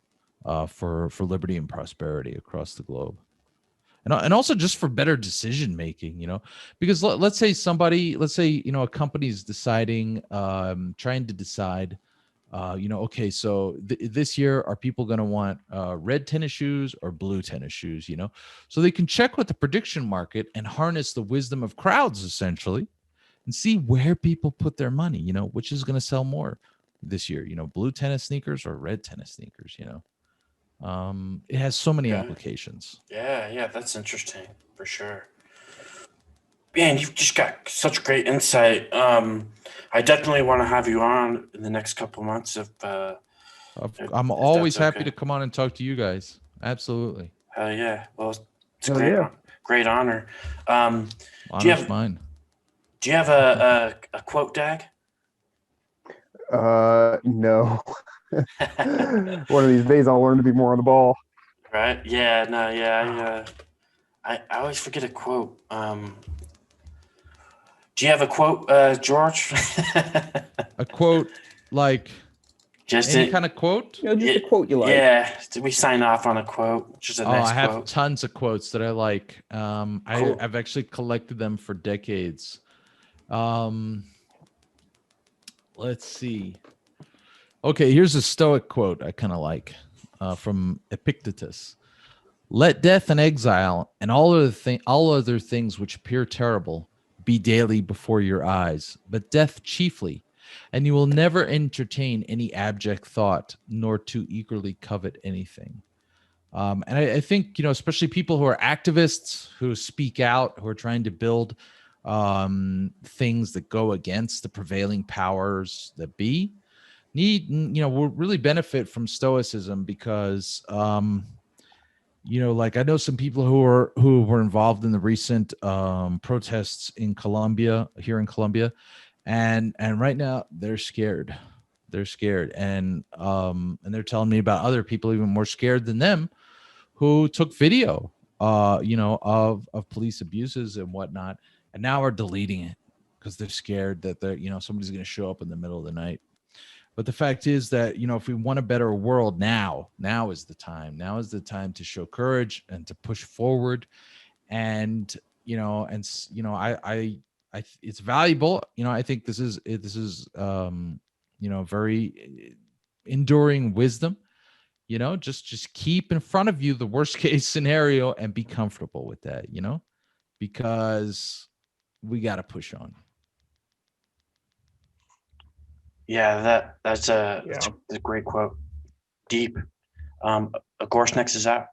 for liberty and prosperity across the globe. And also just for better decision making, because let's say a company is deciding, trying to decide, okay, so this year, are people going to want red tennis shoes or blue tennis shoes? So they can check with the prediction market and harness the wisdom of crowds, essentially, and see where people put their money. Which is going to sell more this year? Blue tennis sneakers or red tennis sneakers? It has so many applications. Yeah, that's interesting for sure. Man, you've just got such great insight. I definitely want to have you on in the next couple of months. I'm always happy to come on and talk to you guys. Absolutely. Hell yeah. Well, it's a great honor. Honor's mine. Do you have a quote, Dag? No. One of these days I'll learn to be more on the ball. Right. Yeah. No. Yeah. I always forget a quote. Do you have a quote, George? A quote, like Just any it, kind of quote. Just a quote you like. Yeah. Did we sign off on a quote? Just a Oh, nice I have quote. tons of quotes that I like. Cool. I've actually collected them for decades. Let's see. Okay, here's a Stoic quote I kind of like from Epictetus. Let death and exile and all other things which appear terrible be daily before your eyes, but death chiefly, and you will never entertain any abject thought, nor too eagerly covet anything. And I think, especially people who are activists, who speak out, who are trying to build things that go against the prevailing powers that be, will really benefit from Stoicism because, like I know some people who were involved in the recent protests in Colombia, and right now they're scared. They're scared, and they're telling me about other people even more scared than them who took video, of police abuses and whatnot, and now are deleting it because they're scared that somebody's going to show up in the middle of the night. But the fact is that, if we want a better world, now is the time. Now is the time to show courage and to push forward. And, I it's valuable. I think this is very enduring wisdom. Just keep in front of you the worst case scenario and be comfortable with that, because we got to push on. Yeah, that's a great quote. Deep. Agorist Nexus out.